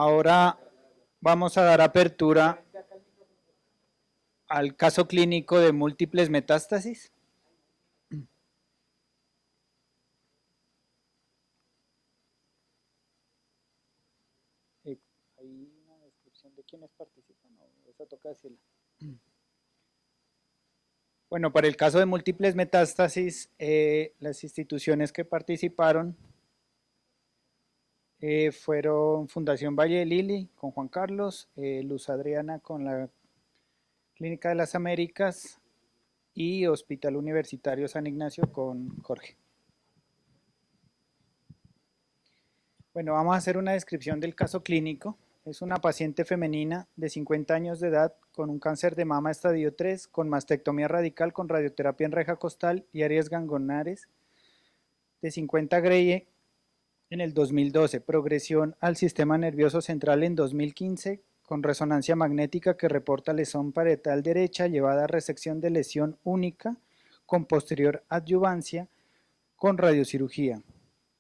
Ahora vamos a dar apertura al caso clínico de múltiples metástasis. ¿Hay una descripción de quiénes participan o eso toca decirla? Bueno, para el caso de múltiples metástasis, las instituciones que participaron fueron Fundación Valle de Lili con Juan Carlos, Luz Adriana con la Clínica de las Américas y Hospital Universitario San Ignacio con Jorge. Bueno, vamos a hacer una descripción del caso clínico. Es una paciente femenina de 50 años de edad con un cáncer de mama estadio 3, con mastectomía radical con radioterapia en reja costal y áreas ganglionares, de 50 Gray en el 2012, progresión al sistema nervioso central en 2015, con resonancia magnética que reporta lesión parietal derecha llevada a resección de lesión única con posterior adyuvancia con radiocirugía.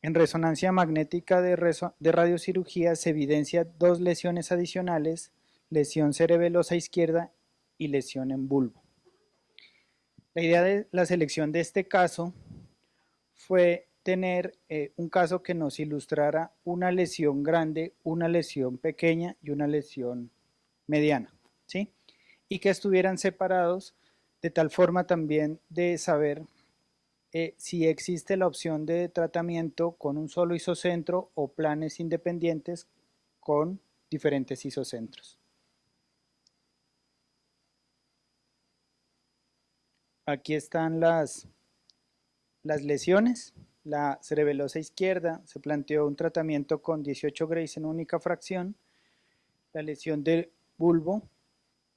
En resonancia magnética de radiocirugía se evidencia dos lesiones adicionales, lesión cerebelosa izquierda y lesión en bulbo. La idea de la selección de este caso fue tener un caso que nos ilustrara una lesión grande, una lesión pequeña y una lesión mediana, ¿sí? Y que estuvieran separados de tal forma también de saber si existe la opción de tratamiento con un solo isocentro o planes independientes con diferentes isocentros. Aquí están las lesiones. La cerebelosa izquierda se planteó un tratamiento con 18 Grays en única fracción. La lesión del bulbo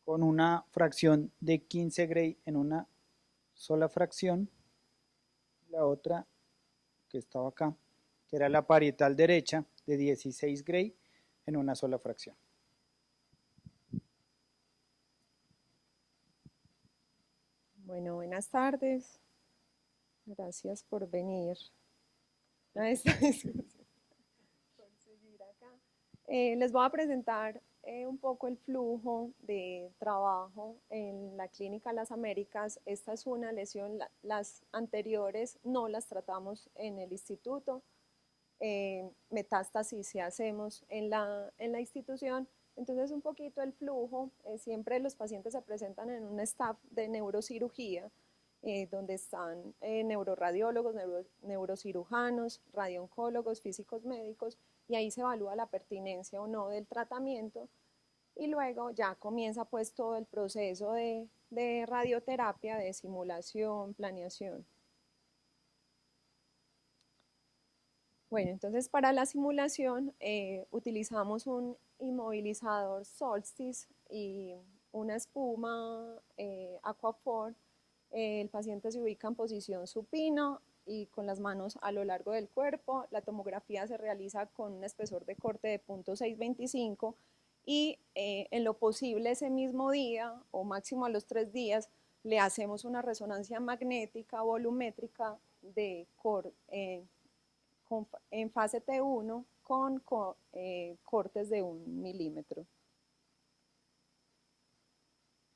con una fracción de 15 Gray en una sola fracción. La otra que estaba acá, que era la parietal derecha de 16 Gray en una sola fracción. Bueno, buenas tardes. Gracias por venir a esta discusión. Por seguir acá. Les voy a presentar un poco el flujo de trabajo en la Clínica Las Américas. Esta es una lesión, las anteriores no las tratamos en el instituto. Metástasis sí hacemos en la institución. Entonces, un poquito el flujo, siempre los pacientes se presentan en un staff de neurocirugía, donde están neuroradiólogos, neurocirujanos, radiooncólogos, físicos médicos, y ahí se evalúa la pertinencia o no del tratamiento, y luego ya comienza pues todo el proceso de radioterapia, de simulación, planeación. Bueno, entonces para la simulación utilizamos un inmovilizador Solstice y una espuma Aquaphor. El paciente se ubica en posición supino y con las manos a lo largo del cuerpo. La tomografía se realiza con un espesor de corte de 0.625 y en lo posible ese mismo día o máximo a los 3 días le hacemos una resonancia magnética volumétrica de en fase T1 con cortes de 1 milímetro.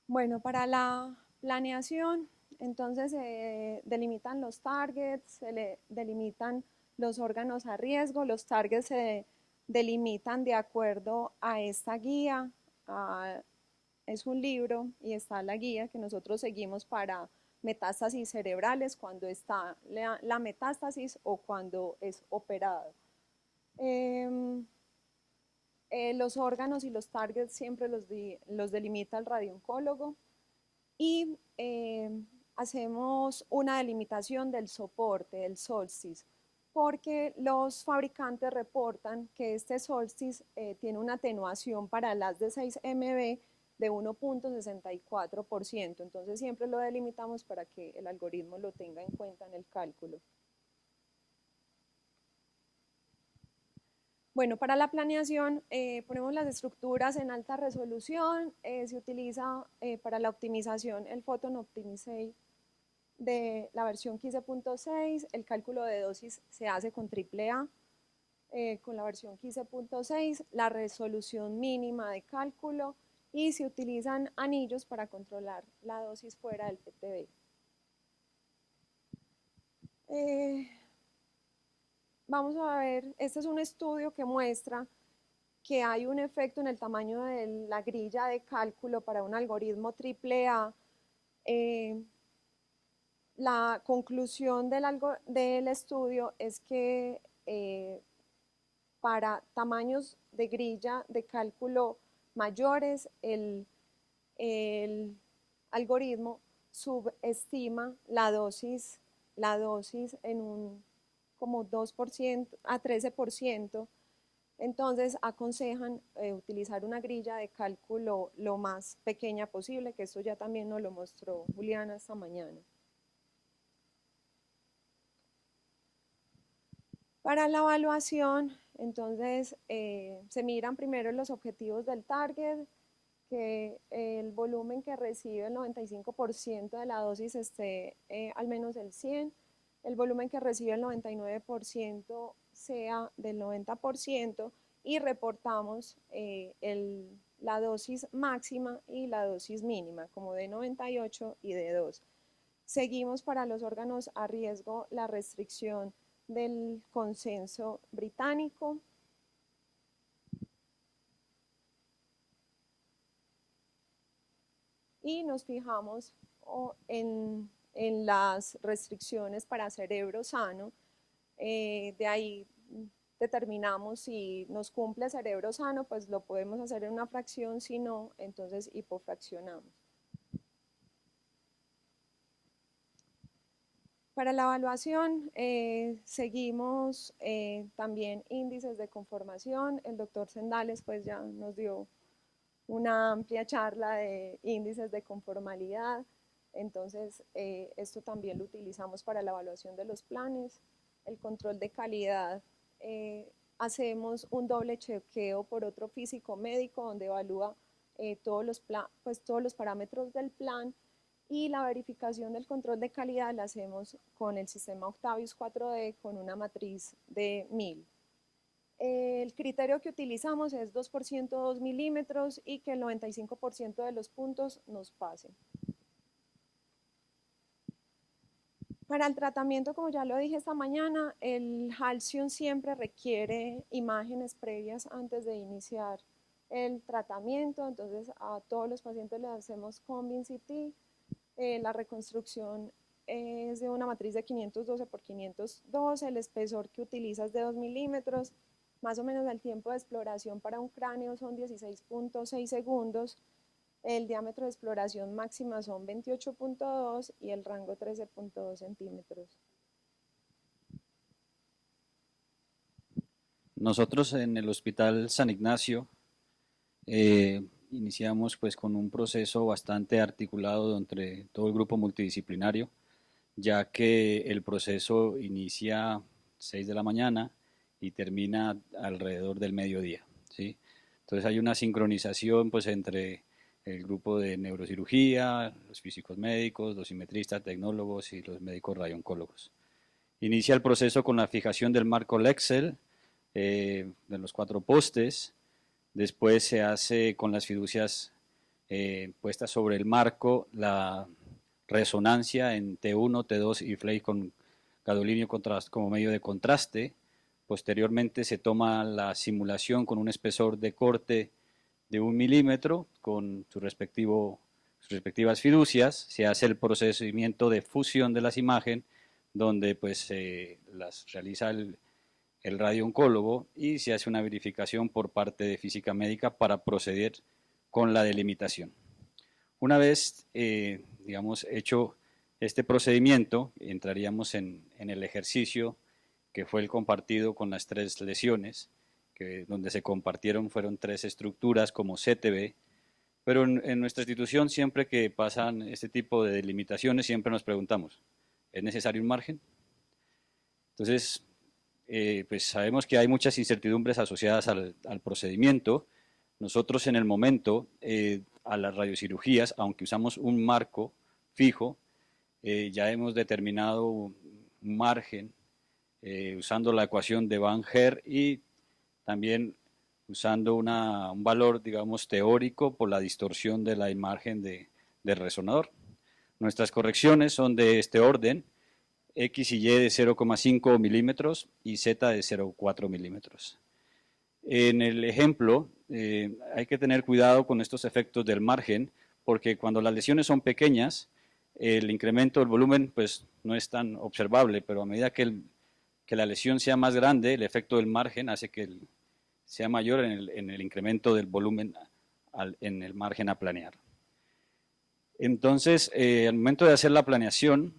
Bueno, para la planeación, entonces se delimitan los targets, se delimitan los órganos a riesgo, los targets se delimitan de acuerdo a esta guía. Es un libro y está la guía que nosotros seguimos para metástasis cerebrales, cuando está la metástasis o cuando es operado. Los órganos y los targets siempre los delimita el radiooncólogo y hacemos una delimitación del soporte, del solstice, porque los fabricantes reportan que este solstice tiene una atenuación para las de 6 MB de 1.64%, entonces siempre lo delimitamos para que el algoritmo lo tenga en cuenta en el cálculo. Bueno, para la planeación ponemos las estructuras en alta resolución, se utiliza para la optimización el Photon Optimization de la versión 15.6, el cálculo de dosis se hace con AAA. con la versión 15.6, la resolución mínima de cálculo y se utilizan anillos para controlar la dosis fuera del PTB. Vamos a ver, este es un estudio que muestra que hay un efecto en el tamaño de la grilla de cálculo para un algoritmo AAA. La conclusión del estudio es que para tamaños de grilla de cálculo mayores, el algoritmo subestima la dosis en un como 2% a 13%. Entonces aconsejan utilizar una grilla de cálculo lo más pequeña posible, que esto ya también nos lo mostró Juliana esta mañana. Para la evaluación, entonces, se miran primero los objetivos del target, que el volumen que recibe el 95% de la dosis esté al menos el 100, el volumen que recibe el 99% sea del 90% y reportamos la dosis máxima y la dosis mínima, como de 98 y de 2. Seguimos para los órganos a riesgo la restricción del consenso británico. Y nos fijamos en las restricciones para cerebro sano. De ahí determinamos si nos cumple cerebro sano, pues lo podemos hacer en una fracción, si no, entonces hipofraccionamos. Para la evaluación seguimos también índices de conformación. El doctor Sendales pues ya nos dio una amplia charla de índices de conformalidad. Entonces, esto también lo utilizamos para la evaluación de los planes. El control de calidad, hacemos un doble chequeo por otro físico médico donde evalúa todos los parámetros del plan, y la verificación del control de calidad la hacemos con el sistema Octavius 4D con una matriz de 1000. El criterio que utilizamos es 2% 2 milímetros y que el 95% de los puntos nos pasen. Para el tratamiento, como ya lo dije esta mañana, el Halcyon siempre requiere imágenes previas antes de iniciar el tratamiento. Entonces a todos los pacientes les hacemos Combin CT. La reconstrucción es de una matriz de 512 por 512, el espesor que utiliza es de 2 milímetros, más o menos el tiempo de exploración para un cráneo son 16.6 segundos, el diámetro de exploración máxima son 28.2 y el rango 13.2 centímetros. Nosotros en el Hospital San Ignacio iniciamos pues con un proceso bastante articulado entre todo el grupo multidisciplinario, ya que el proceso inicia 6 de la mañana y termina alrededor del mediodía, ¿sí? Entonces hay una sincronización pues entre el grupo de neurocirugía, los físicos médicos, los simetristas, tecnólogos y los médicos radiooncólogos. Inicia el proceso con la fijación del marco Lexel de los 4 postes. Después se hace con las fiducias puestas sobre el marco la resonancia en T1, T2 y Flake con gadolinio como medio de contraste. Posteriormente se toma la simulación con un espesor de corte de 1 milímetro con sus respectivas fiducias. Se hace el procedimiento de fusión de las imágenes donde pues las realiza el radiooncólogo y se hace una verificación por parte de física médica para proceder con la delimitación. Una vez, digamos, hecho este procedimiento, entraríamos en el ejercicio que fue el compartido con las 3 lesiones, donde se compartieron fueron 3 estructuras como CTB, pero en nuestra institución siempre que pasan este tipo de delimitaciones siempre nos preguntamos, ¿es necesario un margen? Entonces, pues sabemos que hay muchas incertidumbres asociadas al procedimiento. Nosotros en el momento, a las radiocirugías, aunque usamos un marco fijo, ya hemos determinado un margen usando la ecuación de Van Her y también usando un valor, digamos, teórico por la distorsión de la imagen del resonador. Nuestras correcciones son de este orden: X y Y de 0,5 milímetros y Z de 0,4 milímetros. En el ejemplo hay que tener cuidado con estos efectos del margen, porque cuando las lesiones son pequeñas, el incremento del volumen pues, no es tan observable, pero a medida que la lesión sea más grande, el efecto del margen hace que sea mayor en el incremento del volumen en el margen a planear. Entonces, al momento de hacer la planeación,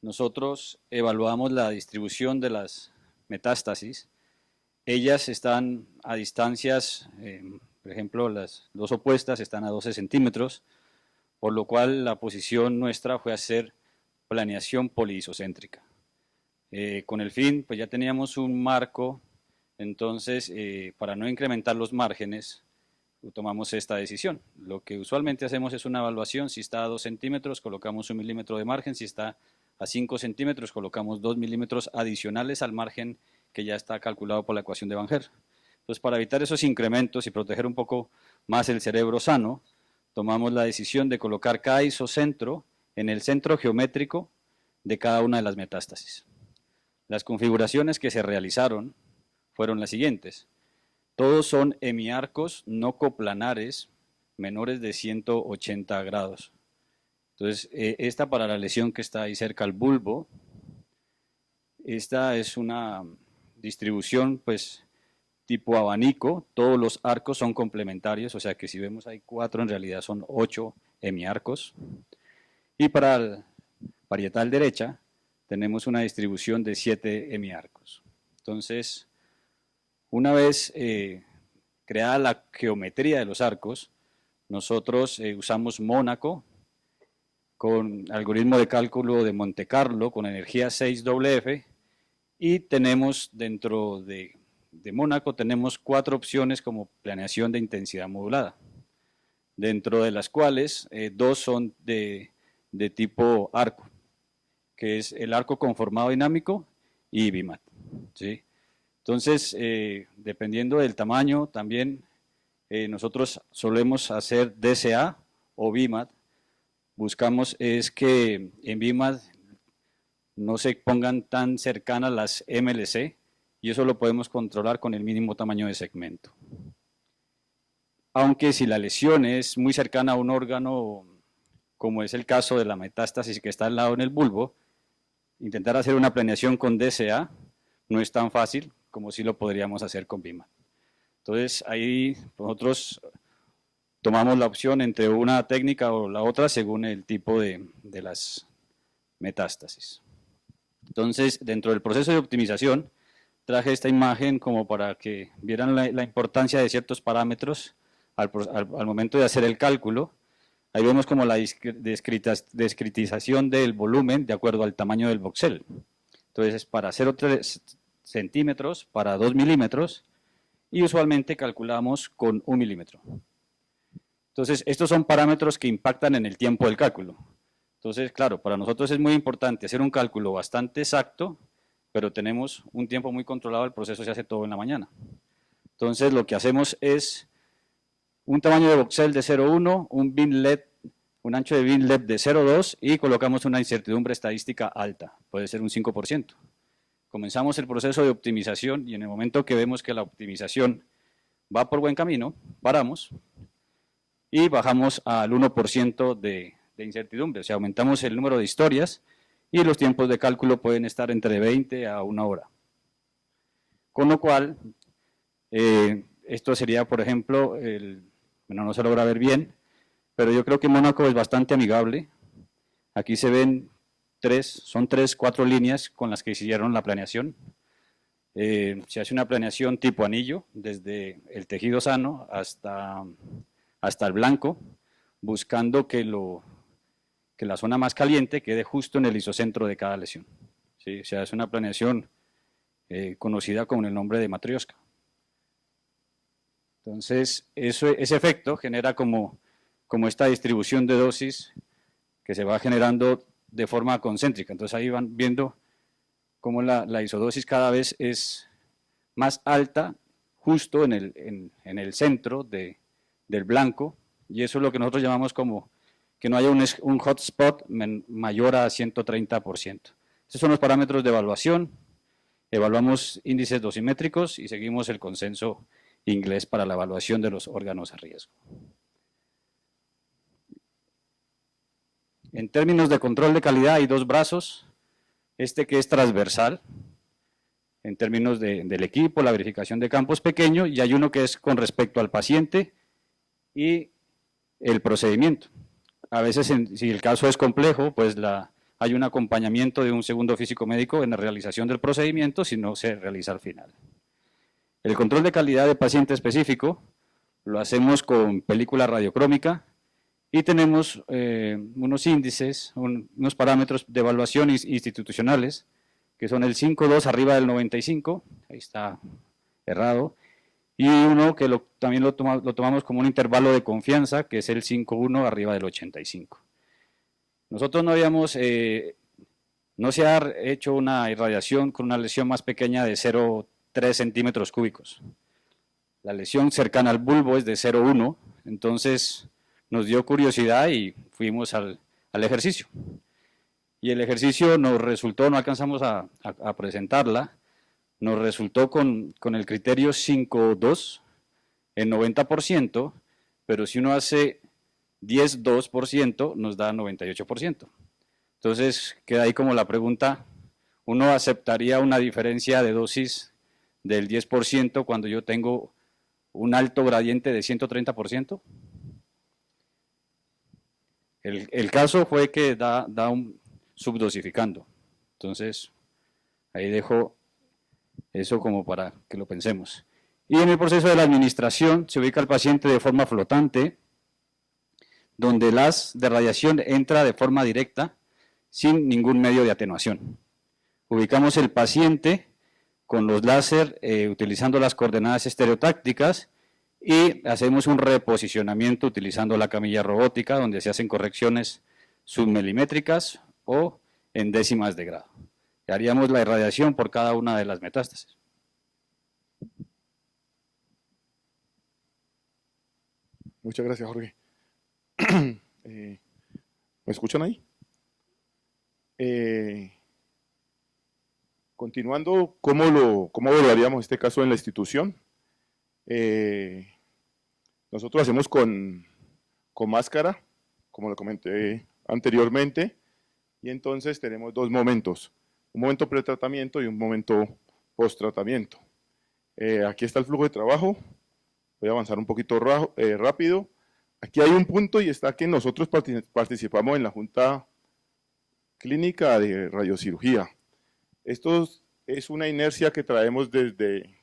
nosotros evaluamos la distribución de las metástasis. Ellas están a distancias, por ejemplo, las dos opuestas están a 12 centímetros, por lo cual la posición nuestra fue hacer planeación poliisocéntrica. Con el fin, pues ya teníamos un marco, entonces para no incrementar los márgenes, tomamos esta decisión. Lo que usualmente hacemos es una evaluación: si está a 2 centímetros, colocamos 1 milímetro de margen; si está a 5 centímetros, colocamos 2 milímetros adicionales al margen que ya está calculado por la ecuación de Van Her. Entonces, para evitar esos incrementos y proteger un poco más el cerebro sano, tomamos la decisión de colocar cada isocentro en el centro geométrico de cada una de las metástasis. Las configuraciones que se realizaron fueron las siguientes: todos son hemiarcos no coplanares menores de 180 grados. Entonces, esta para la lesión que está ahí cerca al bulbo, esta es una distribución pues tipo abanico, todos los arcos son complementarios, o sea que si vemos hay 4, en realidad son 8 hemiarcos. Y para el parietal derecha tenemos una distribución de 7 hemiarcos. Entonces, una vez creada la geometría de los arcos, nosotros usamos Mónaco con algoritmo de cálculo de Monte Carlo con energía 6WF, y tenemos dentro de Mónaco tenemos 4 opciones como planeación de intensidad modulada, dentro de las cuales 2 son de tipo arco, que es el arco conformado dinámico y BIMAT, ¿sí? Entonces, dependiendo del tamaño, también nosotros solemos hacer DCA o BIMAT. Buscamos es que en BIMAT no se pongan tan cercanas las MLC, y eso lo podemos controlar con el mínimo tamaño de segmento. Aunque si la lesión es muy cercana a un órgano, como es el caso de la metástasis que está al lado en el bulbo, intentar hacer una planeación con DCA no es tan fácil como si lo podríamos hacer con BIMAT. Entonces ahí nosotros tomamos la opción entre una técnica o la otra según el tipo de las metástasis. Entonces, dentro del proceso de optimización, traje esta imagen como para que vieran la importancia de ciertos parámetros al momento de hacer el cálculo. Ahí vemos como la discretización del volumen de acuerdo al tamaño del voxel. Entonces, es para 0,3 centímetros, para 2 milímetros, y usualmente calculamos con 1 milímetro. Entonces, estos son parámetros que impactan en el tiempo del cálculo. Entonces, claro, para nosotros es muy importante hacer un cálculo bastante exacto, pero tenemos un tiempo muy controlado, el proceso se hace todo en la mañana. Entonces, lo que hacemos es un tamaño de voxel de 0,1, un ancho de bin LED de 0,2, y colocamos una incertidumbre estadística alta, puede ser un 5%. Comenzamos el proceso de optimización y en el momento que vemos que la optimización va por buen camino, paramos y bajamos al 1% de incertidumbre, o sea, aumentamos el número de historias y los tiempos de cálculo pueden estar entre 20 a 1 hora. Con lo cual, esto sería, por ejemplo, bueno, no se logra ver bien, pero yo creo que Mónaco es bastante amigable. Aquí se ven son 4 líneas con las que hicieron la planeación. Se hace una planeación tipo anillo, desde el tejido sano hasta el blanco, buscando que la zona más caliente quede justo en el isocentro de cada lesión. ¿Sí? O sea, es una planeación conocida con el nombre de matrioska. Entonces, ese efecto genera como esta distribución de dosis que se va generando de forma concéntrica. Entonces ahí van viendo cómo la isodosis cada vez es más alta justo en el centro del blanco, y eso es lo que nosotros llamamos como que no haya un hotspot mayor a 130%. Estos son los parámetros de evaluación. Evaluamos índices dosimétricos y seguimos el consenso inglés para la evaluación de los órganos a riesgo. En términos de control de calidad hay dos brazos, este que es transversal, en términos del equipo, la verificación de campo es pequeño, y hay uno que es con respecto al paciente y el procedimiento. A veces, si el caso es complejo, pues hay un acompañamiento de un segundo físico médico en la realización del procedimiento, si no se realiza al final. El control de calidad de paciente específico lo hacemos con película radiocrómica y tenemos unos índices, unos parámetros de evaluación institucionales, que son el 5.2 arriba del 95, ahí está errado, y uno que también lo tomamos como un intervalo de confianza, que es el 5.1 arriba del 85. Nosotros no se ha hecho una irradiación con una lesión más pequeña de 0,3 centímetros cúbicos. La lesión cercana al bulbo es de 0,1, entonces nos dio curiosidad y fuimos al ejercicio. Y el ejercicio nos resultó, no alcanzamos a presentarla, nos resultó con el criterio 5.2 en 90%, pero si uno hace 10.2% nos da 98%. Entonces queda ahí como la pregunta, ¿uno aceptaría una diferencia de dosis del 10% cuando yo tengo un alto gradiente de 130%? El caso fue que da un subdosificando. Entonces, ahí dejo eso como para que lo pensemos. Y en el proceso de la administración se ubica al paciente de forma flotante, donde el haz de radiación entra de forma directa, sin ningún medio de atenuación. Ubicamos el paciente con los láser utilizando las coordenadas estereotácticas y hacemos un reposicionamiento utilizando la camilla robótica, donde se hacen correcciones submilimétricas o en décimas de grado. Y haríamos la irradiación por cada una de las metástasis. Muchas gracias, Jorge. ¿Me escuchan ahí? Continuando, ¿cómo evaluaríamos este caso en la institución? Nosotros hacemos con máscara, como lo comenté anteriormente, y entonces tenemos dos momentos, un momento pretratamiento y un momento post-tratamiento. Aquí está el flujo de trabajo, voy a avanzar un poquito rápido. Aquí hay un punto y está que nosotros participamos en la Junta Clínica de Radiocirugía. Esto es una inercia que traemos desde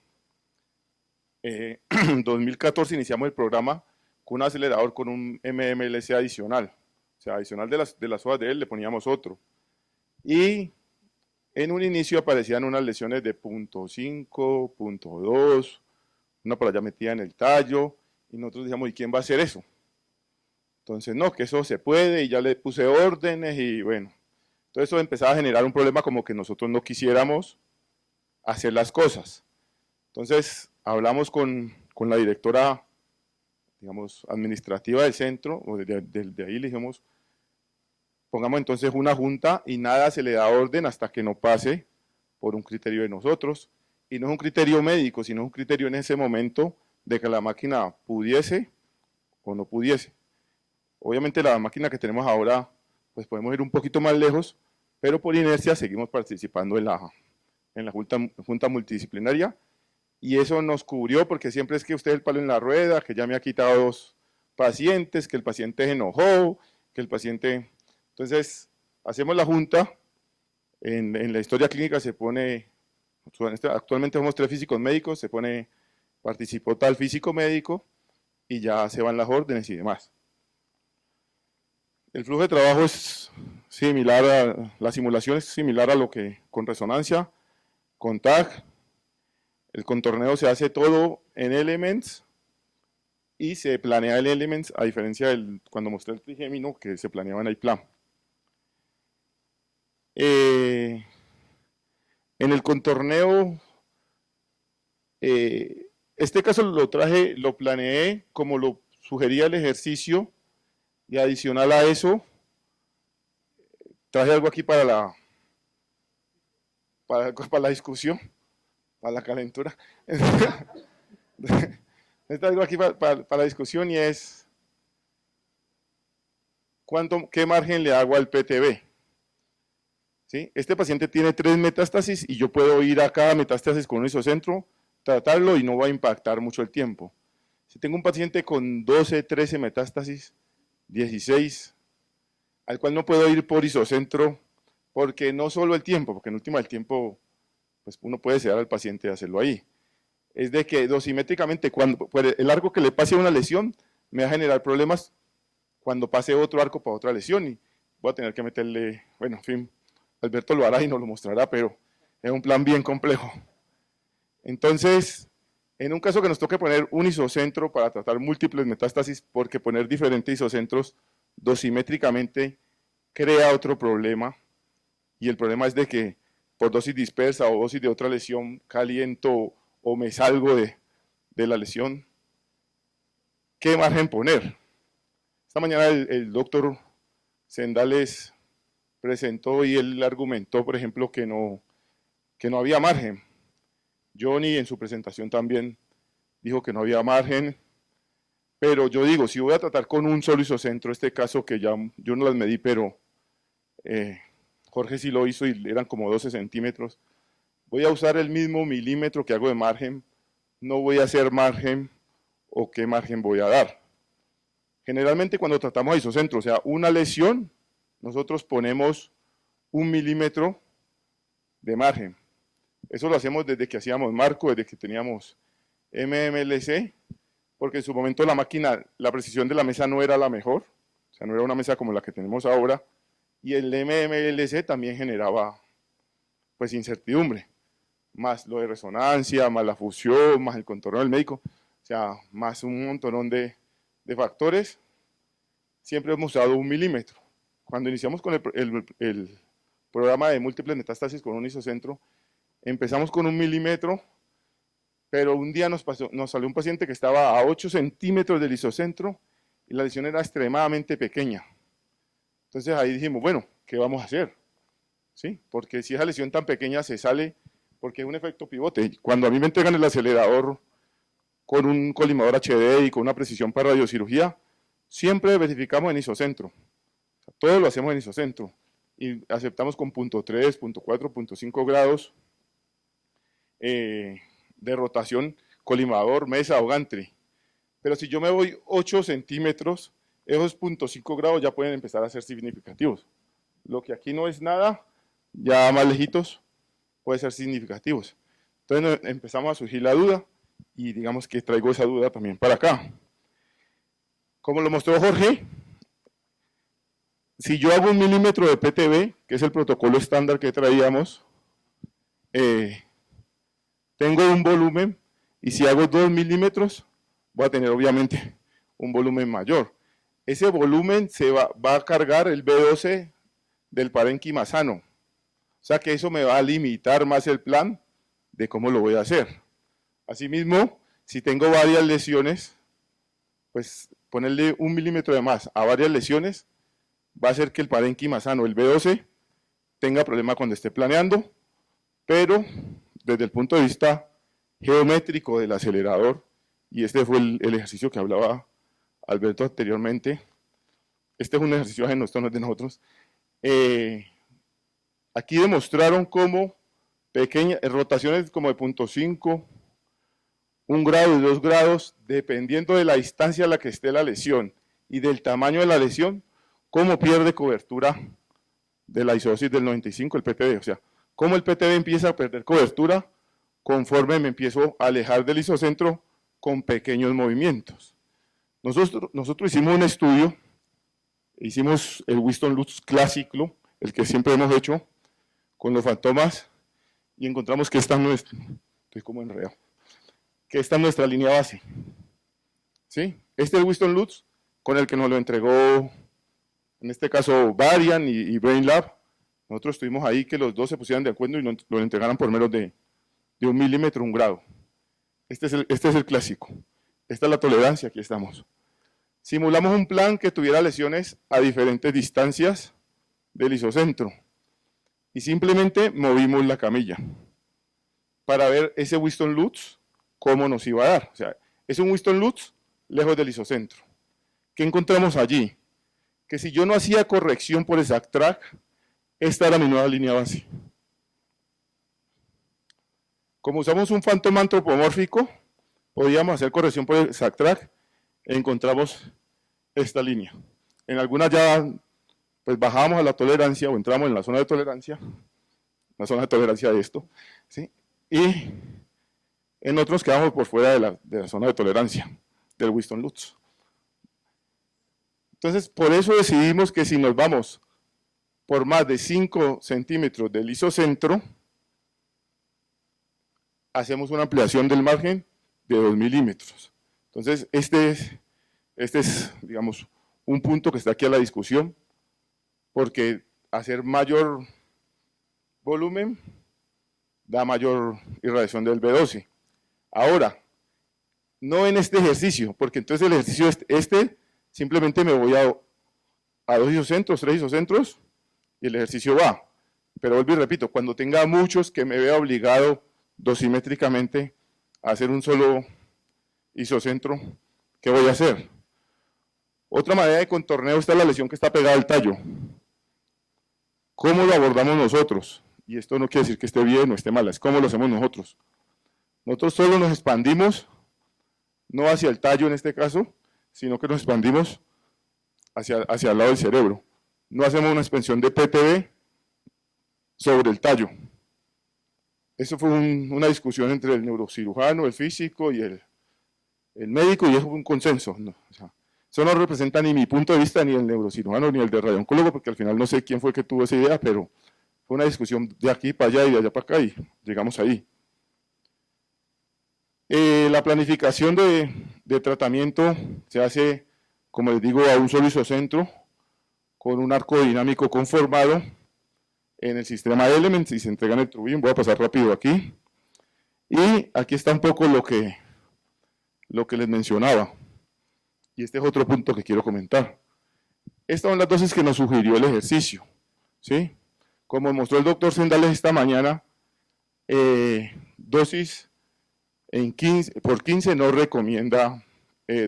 2014, iniciamos el programa con un acelerador con un MMLC adicional. O sea, adicional de las hojas de él le poníamos otro. Y en un inicio aparecían unas lesiones de 0.5, 0.2, una por allá metida en el tallo, y nosotros decíamos, ¿y quién va a hacer eso? Entonces, no, que eso se puede, y ya le puse órdenes, y bueno. Entonces eso empezaba a generar un problema como que nosotros no quisiéramos hacer las cosas. Entonces hablamos con la directora, digamos, administrativa del centro, o de ahí le dijimos, pongamos entonces una junta y nada se le da orden hasta que no pase por un criterio de nosotros, y no es un criterio médico, sino un criterio en ese momento de que la máquina pudiese o no pudiese. Obviamente la máquina que tenemos ahora, pues podemos ir un poquito más lejos, pero por inercia seguimos participando en la junta multidisciplinaria, y eso nos cubrió porque siempre es que usted es el palo en la rueda, que ya me ha quitado 2 pacientes, que el paciente se enojó, que el paciente... Entonces, hacemos la junta, en la historia clínica se pone, actualmente somos 3 físicos médicos, se pone, participó tal físico médico, y ya se van las órdenes y demás. El flujo de trabajo es similar la simulación es similar a lo que con resonancia, con TAG. El contorneo se hace todo en Elements y se planea el Elements, a diferencia del cuando mostré el trigémino que se planeaba en iPlan. En el contorneo, este caso lo planeé como lo sugería el ejercicio, y adicional a eso, traje algo aquí para la discusión, para la calentura. Está algo aquí para la discusión, y es qué margen le hago al PTB. ¿Sí? Este paciente tiene 3 metástasis y yo puedo ir a cada metástasis con un isocentro, tratarlo y no va a impactar mucho el tiempo. Si tengo un paciente con 12, 13 metástasis, 16, al cual no puedo ir por isocentro, porque no solo el tiempo, porque en última el tiempo, pues uno puede ceder al paciente de hacerlo ahí. Es de que dosimétricamente, por el arco que le pase a una lesión, me va a generar problemas cuando pase otro arco para otra lesión, y voy a tener que meterle, bueno, en fin, Alberto lo hará y nos lo mostrará, pero es un plan bien complejo. Entonces, en un caso que nos toque poner un isocentro para tratar múltiples metástasis, porque poner diferentes isocentros dosimétricamente crea otro problema, y el problema es de que por dosis dispersa o dosis de otra lesión caliento o me salgo de la lesión, ¿qué margen poner? Esta mañana el doctor Sendales presentó y él argumentó, por ejemplo, que no había margen. Johnny en su presentación también dijo que no había margen, pero yo digo, si voy a tratar con un solo isocentro, este caso que ya yo no las medí, pero Jorge sí lo hizo y eran como 12 centímetros, voy a usar el mismo milímetro que hago de margen, no voy a hacer margen, o qué margen voy a dar. Generalmente cuando tratamos a isocentro, o sea, una lesión, nosotros ponemos 1 milímetro de margen. Eso lo hacemos desde que hacíamos marco, desde que teníamos MMLC, porque en su momento la máquina, la precisión de la mesa no era la mejor, o sea, no era una mesa como la que tenemos ahora, y el MMLC también generaba, pues, incertidumbre, más lo de resonancia, más la fusión, más el contorno del médico, o sea, más un montón de factores. Siempre hemos usado 1 milímetro. Cuando iniciamos con el programa de múltiples metástasis con un isocentro, empezamos con 1 milímetro, pero un día nos salió un paciente que estaba a 8 centímetros del isocentro y la lesión era extremadamente pequeña. Entonces ahí dijimos, bueno, ¿qué vamos a hacer? ¿Sí? Porque si esa lesión tan pequeña se sale, porque es un efecto pivote. Cuando a mí me entregan el acelerador con un colimador HD y con una precisión para radiocirugía, siempre verificamos en isocentro. O sea, todo lo hacemos en isocentro. Y aceptamos con 0.3, 0.4, 0.5 grados de rotación, colimador, mesa o gantry. Pero si yo me voy 8 centímetros, esos 0.5 grados ya pueden empezar a ser significativos. Lo que aquí no es nada, ya más lejitos, puede ser significativos. Entonces empezamos a surgir la duda, y digamos que traigo esa duda también para acá. Como lo mostró Jorge, si yo hago 1 milímetro de PTB, que es el protocolo estándar que traíamos, tengo un volumen, y si hago 2 milímetros, voy a tener obviamente un volumen mayor. Ese volumen se va a cargar el B12 del parénquima sano. O sea que eso me va a limitar más el plan de cómo lo voy a hacer. Asimismo, si tengo varias lesiones, pues ponerle 1 milímetro de más a varias lesiones va a hacer que el parénquima sano, el B12, tenga problema cuando esté planeando, pero desde el punto de vista geométrico del acelerador, y este fue el ejercicio que hablaba Alberto anteriormente, este es un ejercicio ajeno, esto no es de nosotros, aquí demostraron cómo pequeñas rotaciones como de 0.5, 1 grado y 2 grados, dependiendo de la distancia a la que esté la lesión y del tamaño de la lesión, cómo pierde cobertura de la isodosis del 95, el PTB. O sea, cómo el PTB empieza a perder cobertura conforme me empiezo a alejar del isocentro con pequeños movimientos. Nosotros hicimos un estudio, hicimos el Whiston-Lutz clásico, el que siempre hemos hecho, con los fantomas, y encontramos que esta no es, estoy como enredado, que esta es nuestra línea base. ¿Sí? Este es el Whiston-Lutz con el que nos lo entregó, en este caso Varian y BrainLab, Nosotros estuvimos ahí que los dos se pusieran de acuerdo y lo entregaran por menos de 1 milímetro, 1 grado. Este es el clásico. Esta es la tolerancia, aquí estamos. Simulamos un plan que tuviera lesiones a diferentes distancias del isocentro y simplemente movimos la camilla para ver ese Whiston Lutz cómo nos iba a dar. O sea, es un Whiston Lutz lejos del isocentro. ¿Qué encontramos allí? Que si yo no hacía corrección por exact track, esta era mi nueva línea base. Como usamos un Phantom antropomórfico, podíamos hacer corrección por exact track e encontramos esta línea. En algunas ya pues bajábamos a la tolerancia o entramos en la zona de tolerancia de esto, ¿sí? Y en otros quedamos por fuera de la zona de tolerancia del Whiston Lutz. Entonces, por eso decidimos que si nos vamos por más de 5 centímetros del isocentro, hacemos una ampliación del margen de 2 milímetros. Entonces, este es, digamos, un punto que está aquí a la discusión, porque hacer mayor volumen da mayor irradiación del B12. Ahora, no en este ejercicio, porque entonces el ejercicio simplemente me voy a 2 isocentros, 3 isocentros, y el ejercicio va. Pero vuelvo y repito, cuando tenga muchos que me vea obligado dosimétricamente a hacer un solo isocentro, ¿qué voy a hacer? Otra manera de contorneo está la lesión que está pegada al tallo. ¿Cómo lo abordamos nosotros? Y esto no quiere decir que esté bien o esté mal, es cómo lo hacemos nosotros. Nosotros solo nos expandimos, no hacia el tallo en este caso, sino que nos expandimos hacia el lado del cerebro. No hacemos una expansión de PTB sobre el tallo. Eso fue una discusión entre el neurocirujano, el físico y el médico, y es un consenso. ¿No? O sea, eso no representa ni mi punto de vista, ni el neurocirujano, ni el de radiooncólogo, porque al final no sé quién fue el que tuvo esa idea, pero fue una discusión de aquí para allá y de allá para acá, y llegamos ahí. La planificación de tratamiento se hace, como les digo, a un solo isocentro, con un arco dinámico conformado en el sistema Elements y se entrega en el turbín. Voy a pasar rápido aquí. Y aquí está un poco lo que les mencionaba. Y este es otro punto que quiero comentar. Estas son las dosis que nos sugirió el ejercicio, ¿sí? Como mostró el doctor Sendales esta mañana, dosis por 15 no recomienda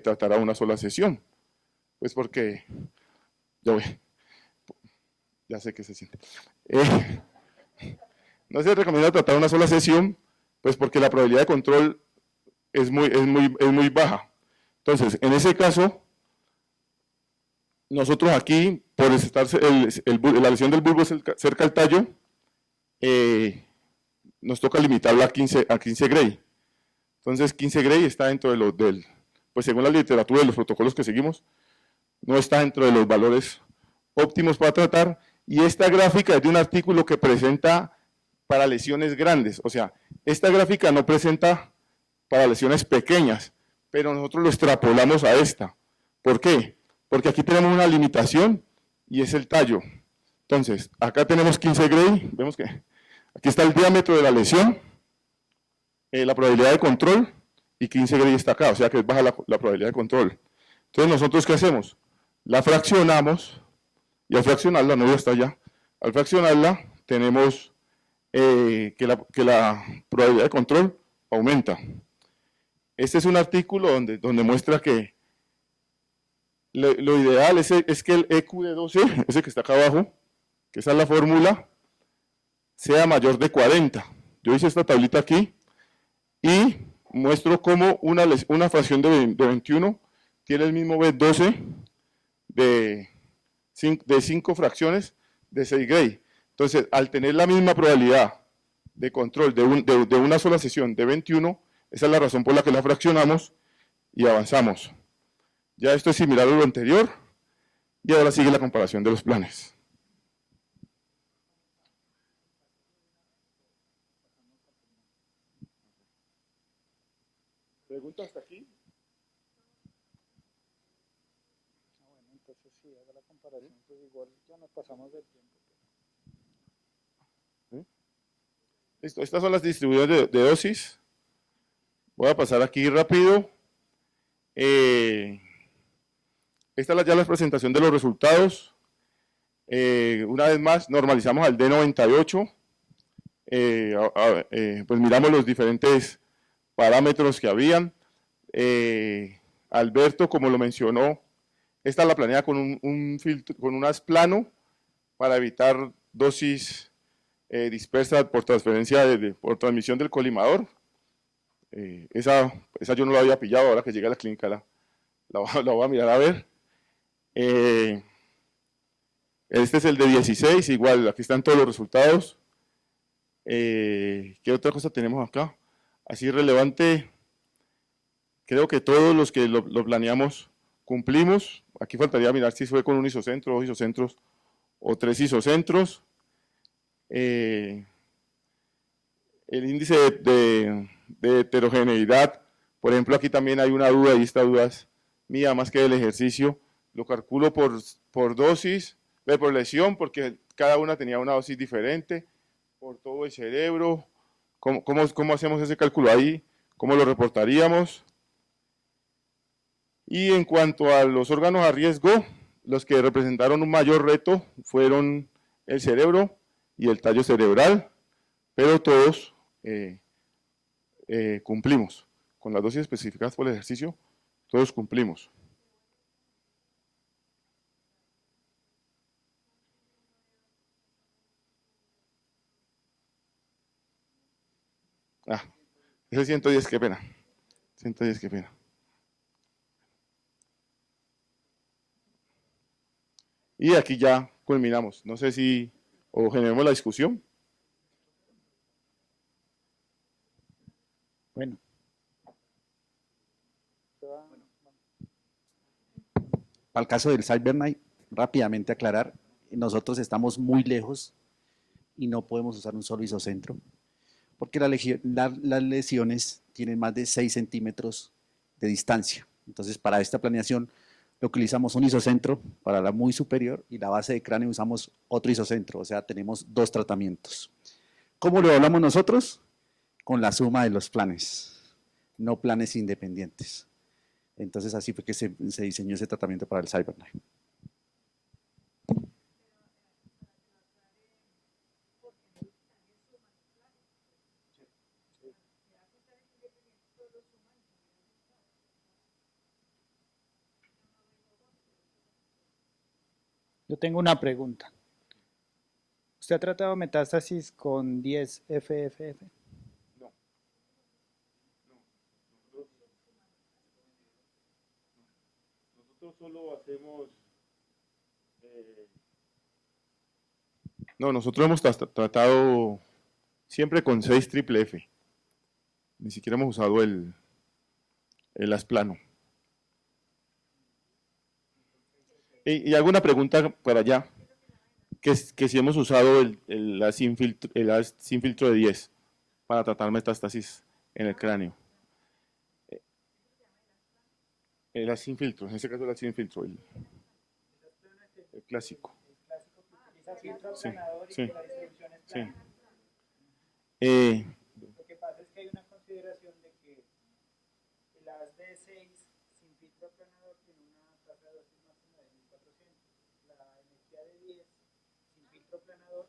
tratar a una sola sesión. Pues porque, ya sé que se siente. No se recomienda tratar una sola sesión, pues porque la probabilidad de control es muy baja. Entonces, en ese caso, nosotros aquí, por estar la lesión del bulbo cerca al tallo, nos toca limitarla a 15 Gray. Entonces, 15 Gray está dentro de pues según la literatura de los protocolos que seguimos, no está dentro de los valores óptimos para tratar, y esta gráfica es de un artículo que presenta para lesiones grandes, o sea, esta gráfica no presenta para lesiones pequeñas, pero nosotros lo extrapolamos a esta. ¿Por qué? Porque aquí tenemos una limitación y es el tallo. Entonces, acá tenemos 15 Gray, vemos que aquí está el diámetro de la lesión, la probabilidad de control, y 15 Gray está acá, o sea que es baja la probabilidad de control. Entonces, ¿nosotros qué hacemos? La fraccionamos, y al fraccionarla, no ya está allá, al fraccionarla tenemos que la probabilidad de control aumenta. Este es un artículo donde muestra que lo ideal es que el EQ de 12, ese que está acá abajo, que esa es la fórmula, sea mayor de 40. Yo hice esta tablita aquí y muestro cómo una fracción de 21 tiene el mismo B12 de 5 fracciones de 6 Gray. Entonces, al tener la misma probabilidad de control de una sola sesión de 21, esa es la razón por la que la fraccionamos y avanzamos. Ya esto es similar a lo anterior, y ahora sigue la comparación de los planes. ¿Pregunta hasta aquí? Bueno, entonces sí, haga la comparación, pues igual ya nos pasamos del tiempo. Estas son las distribuciones de dosis. Voy a pasar aquí rápido. Esta es ya la presentación de los resultados. Una vez más, normalizamos al D98. Pues miramos los diferentes parámetros que habían. Alberto, como lo mencionó, esta la planea con un filtro, con un haz plano para evitar dosis dispersas por transferencia, por transmisión del colimador. Esa yo no la había pillado, ahora que llegue a la clínica la voy a mirar a ver. Este es el de 16, igual, aquí están todos los resultados. ¿Qué otra cosa tenemos acá? Así relevante, creo que todos los que lo planeamos cumplimos. Aquí faltaría mirar si fue con un isocentro, 2 isocentros o 3 isocentros. El índice de heterogeneidad, por ejemplo, aquí también hay una duda, y esta duda es mía más que del ejercicio. Lo calculo por dosis, por lesión, porque cada una tenía una dosis diferente, por todo el cerebro. ¿Cómo hacemos ese cálculo ahí? ¿Cómo lo reportaríamos? Y en cuanto a los órganos a riesgo, los que representaron un mayor reto fueron el cerebro y el tallo cerebral, pero todos cumplimos. Con las dosis especificadas por el ejercicio, todos cumplimos. Ese 110, qué pena. 110, qué pena. Y aquí ya culminamos. No sé si o generemos la discusión. Bueno. Para el caso del CyberKnife, rápidamente aclarar, nosotros estamos muy lejos y no podemos usar un solo isocentro, porque las lesiones tienen más de 6 centímetros de distancia. Entonces, para esta planeación, utilizamos un isocentro para la muy superior y la base de cráneo usamos otro isocentro, o sea, tenemos 2 tratamientos. ¿Cómo lo hablamos nosotros? Con la suma de los planes, no planes independientes. Entonces, así fue que se diseñó ese tratamiento para el CyberKnife. Yo tengo una pregunta. ¿Usted ha tratado metástasis con 10 FFF? No. Nosotros solo hacemos... No, nosotros hemos tratado siempre con 6 triple F. Ni siquiera hemos usado el asplano. Y alguna pregunta para allá, que si hemos usado el haz sin filtro de 10 para tratar metástasis en el cráneo. El haz sin filtro, en este caso el haz sin filtro, el clásico. Sí, sí, sí. Lo que pasa es que hay una consideración de que el haz de 6 sin filtro aplanador tiene una tasa de dosis máxima de 1400. La energía de 10 sin filtro aplanador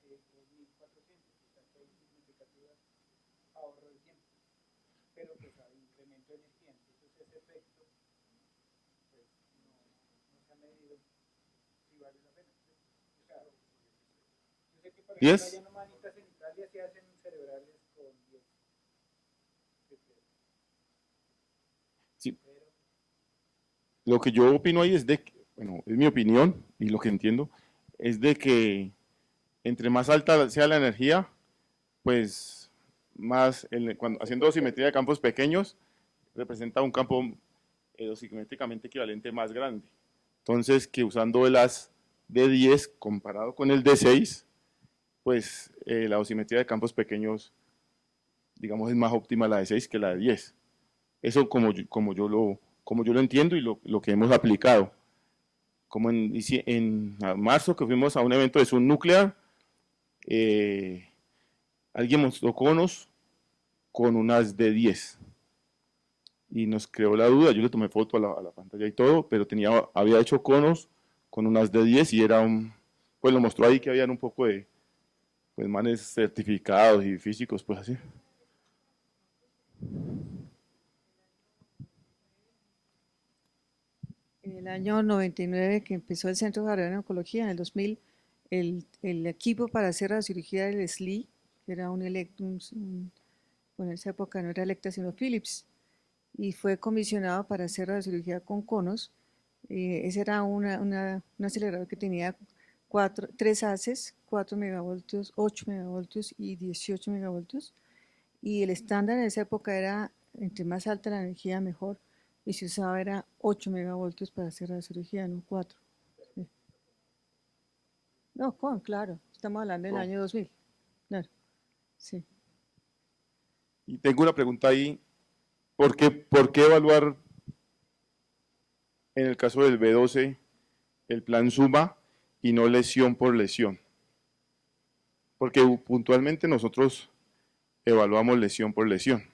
es 1400, o sea que hay significativas ahorro de tiempo, pero pues hay incremento de energía, entonces ese efecto pues no se ha medido si vale la pena. O sea, yo sé que por ejemplo hay humanitas en Italia se hacen cerebrales con 10. Sí. Lo que yo opino ahí es de que, bueno, es mi opinión y lo que entiendo, es de que entre más alta sea la energía, pues más, cuando haciendo dosimetría de campos pequeños, representa un campo dosimétricamente equivalente más grande. Entonces, que usando el haz de 10 comparado con el de 6, pues la dosimetría de campos pequeños, digamos, es más óptima la de 6 que la de 10. Eso como yo lo entiendo y lo que hemos aplicado. Como en marzo que fuimos a un evento de Sun Nuclear, alguien mostró conos con unas de 10 y nos creó la duda. Yo le tomé foto a la pantalla y todo, pero había hecho conos con unas de 10 y era pues lo mostró ahí que habían un poco de pues manes certificados y físicos, pues así. En el año 99 que empezó el Centro Javeriano de Oncología, en el 2000, el equipo para hacer la cirugía del SLI, que era un Electrum, bueno, en esa época no era Electa sino Philips, y fue comisionado para hacer la cirugía con conos. Ese era un acelerador que tenía tres haces, 4 megavoltios, 8 megavoltios y 18 megavoltios. Y el estándar en esa época era, entre más alta la energía, mejor. Y se usaba era 8 megavoltios para hacer la cirugía, no 4. Sí. No, claro, estamos hablando del año 2000. Claro, sí. Y tengo una pregunta ahí, ¿por qué evaluar en el caso del B12 el plan suma y no lesión por lesión? Porque puntualmente nosotros evaluamos lesión por lesión.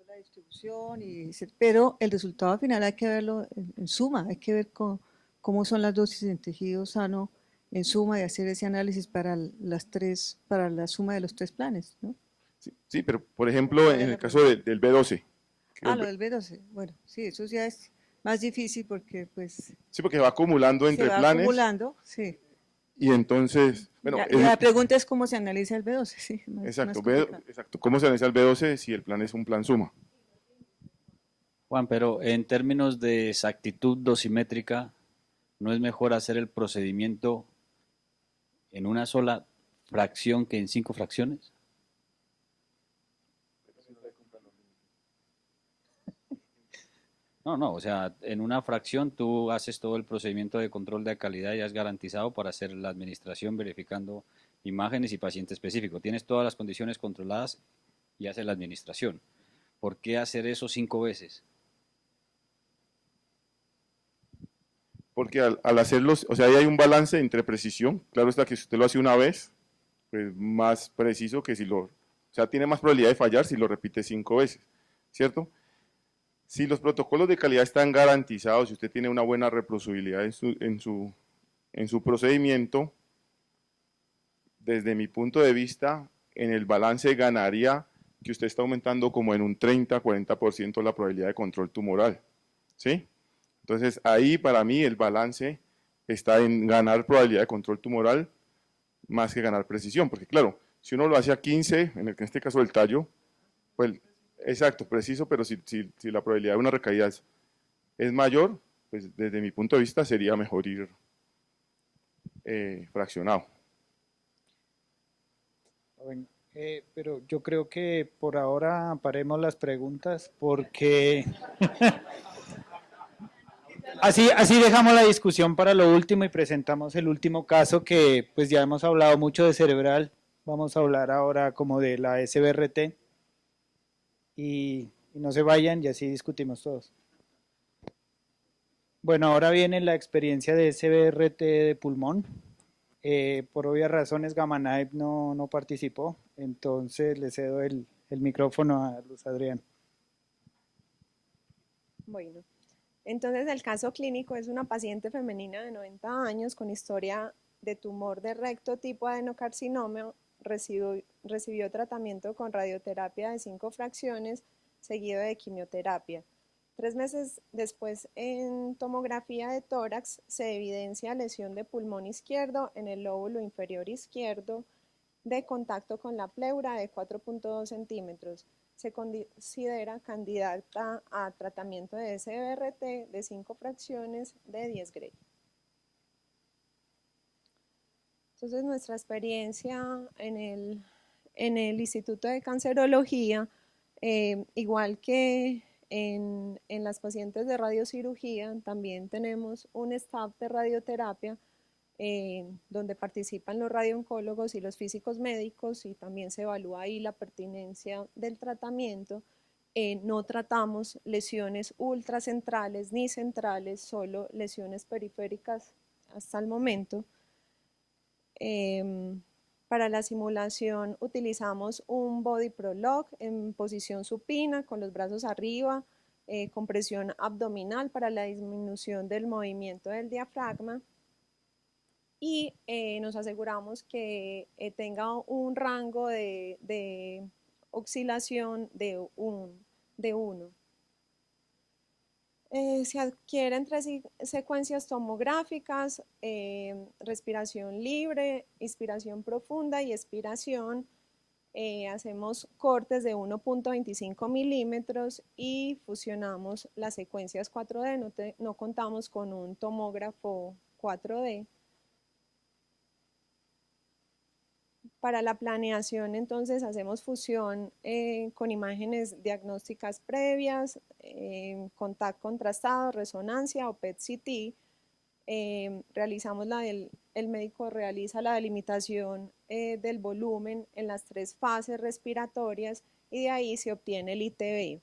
La distribución, pero el resultado final hay que verlo en suma, hay que ver cómo son las dosis en tejido sano en suma y hacer ese análisis para para la suma de los tres planes, ¿no? Sí, pero por ejemplo, en el caso del B12. Lo del B12, bueno, sí, eso ya es más difícil porque pues Sí, porque se va acumulando se entre va planes. acumulando, sí. Y entonces, bueno, La pregunta es cómo se analiza el B12, sí. exacto, complicado. exacto. ¿Cómo se analiza el B12 si el plan es un plan suma? Juan, pero en términos de exactitud dosimétrica, ¿no es mejor hacer el procedimiento en una sola fracción que en 5 fracciones? No, o sea, en una fracción tú haces todo el procedimiento de control de calidad y has garantizado para hacer la administración verificando imágenes y paciente específico. Tienes todas las condiciones controladas y haces la administración. ¿Por qué hacer eso 5 veces? Porque al hacerlos, o sea, ahí hay un balance entre precisión. Claro está que si usted lo hace una vez, pues más preciso que si o sea, tiene más probabilidad de fallar si lo repite 5 veces, ¿cierto? Si los protocolos de calidad están garantizados, si usted tiene una buena reproducibilidad en su procedimiento, desde mi punto de vista, en el balance ganaría que usted está aumentando como en un 30-40% la probabilidad de control tumoral, ¿sí? Entonces ahí para mí el balance está en ganar probabilidad de control tumoral más que ganar precisión, porque claro, si uno lo hace a 15, en este caso el tallo, pues exacto, preciso, pero si la probabilidad de una recaída es mayor, pues desde mi punto de vista sería mejor ir fraccionado. Bueno, pero yo creo que por ahora paremos las preguntas porque así dejamos la discusión para lo último y presentamos el último caso que pues ya hemos hablado mucho de cerebral, vamos a hablar ahora como de la SBRT y no se vayan y así discutimos todos. Bueno, ahora viene la experiencia de SBRT de pulmón. Por obvias razones Gamma Knife no participó, entonces le cedo el micrófono a Luz Adrián. Bueno, entonces el caso clínico es una paciente femenina de 90 años con historia de tumor de recto tipo adenocarcinoma, recibió tratamiento con radioterapia de 5 fracciones seguido de quimioterapia. 3 meses después, en tomografía de tórax, se evidencia lesión de pulmón izquierdo en el lóbulo inferior izquierdo de contacto con la pleura de 4.2 centímetros. Se considera candidata a tratamiento de SBRT de 5 fracciones de 10 Gray. Entonces, nuestra experiencia en el Instituto de Cancerología, igual que en las pacientes de radiocirugía, también tenemos un staff de radioterapia donde participan los radiooncólogos y los físicos médicos y también se evalúa ahí la pertinencia del tratamiento. no tratamos lesiones ultracentrales ni centrales, solo lesiones periféricas hasta el momento. Para la simulación utilizamos un body prolog en posición supina con los brazos arriba, con presión abdominal para la disminución del movimiento del diafragma, y nos aseguramos que tenga un rango de oscilación de 1. Se adquieren 3 secuencias tomográficas, respiración libre, inspiración profunda y expiración. Hacemos cortes de 1.25 milímetros y fusionamos las secuencias 4D, no contamos con un tomógrafo 4D. Para la planeación, entonces, hacemos fusión con imágenes diagnósticas previas, con TAC contrastado, resonancia o PET-CT. El médico realiza la delimitación del volumen en las 3 fases respiratorias y de ahí se obtiene el ITB.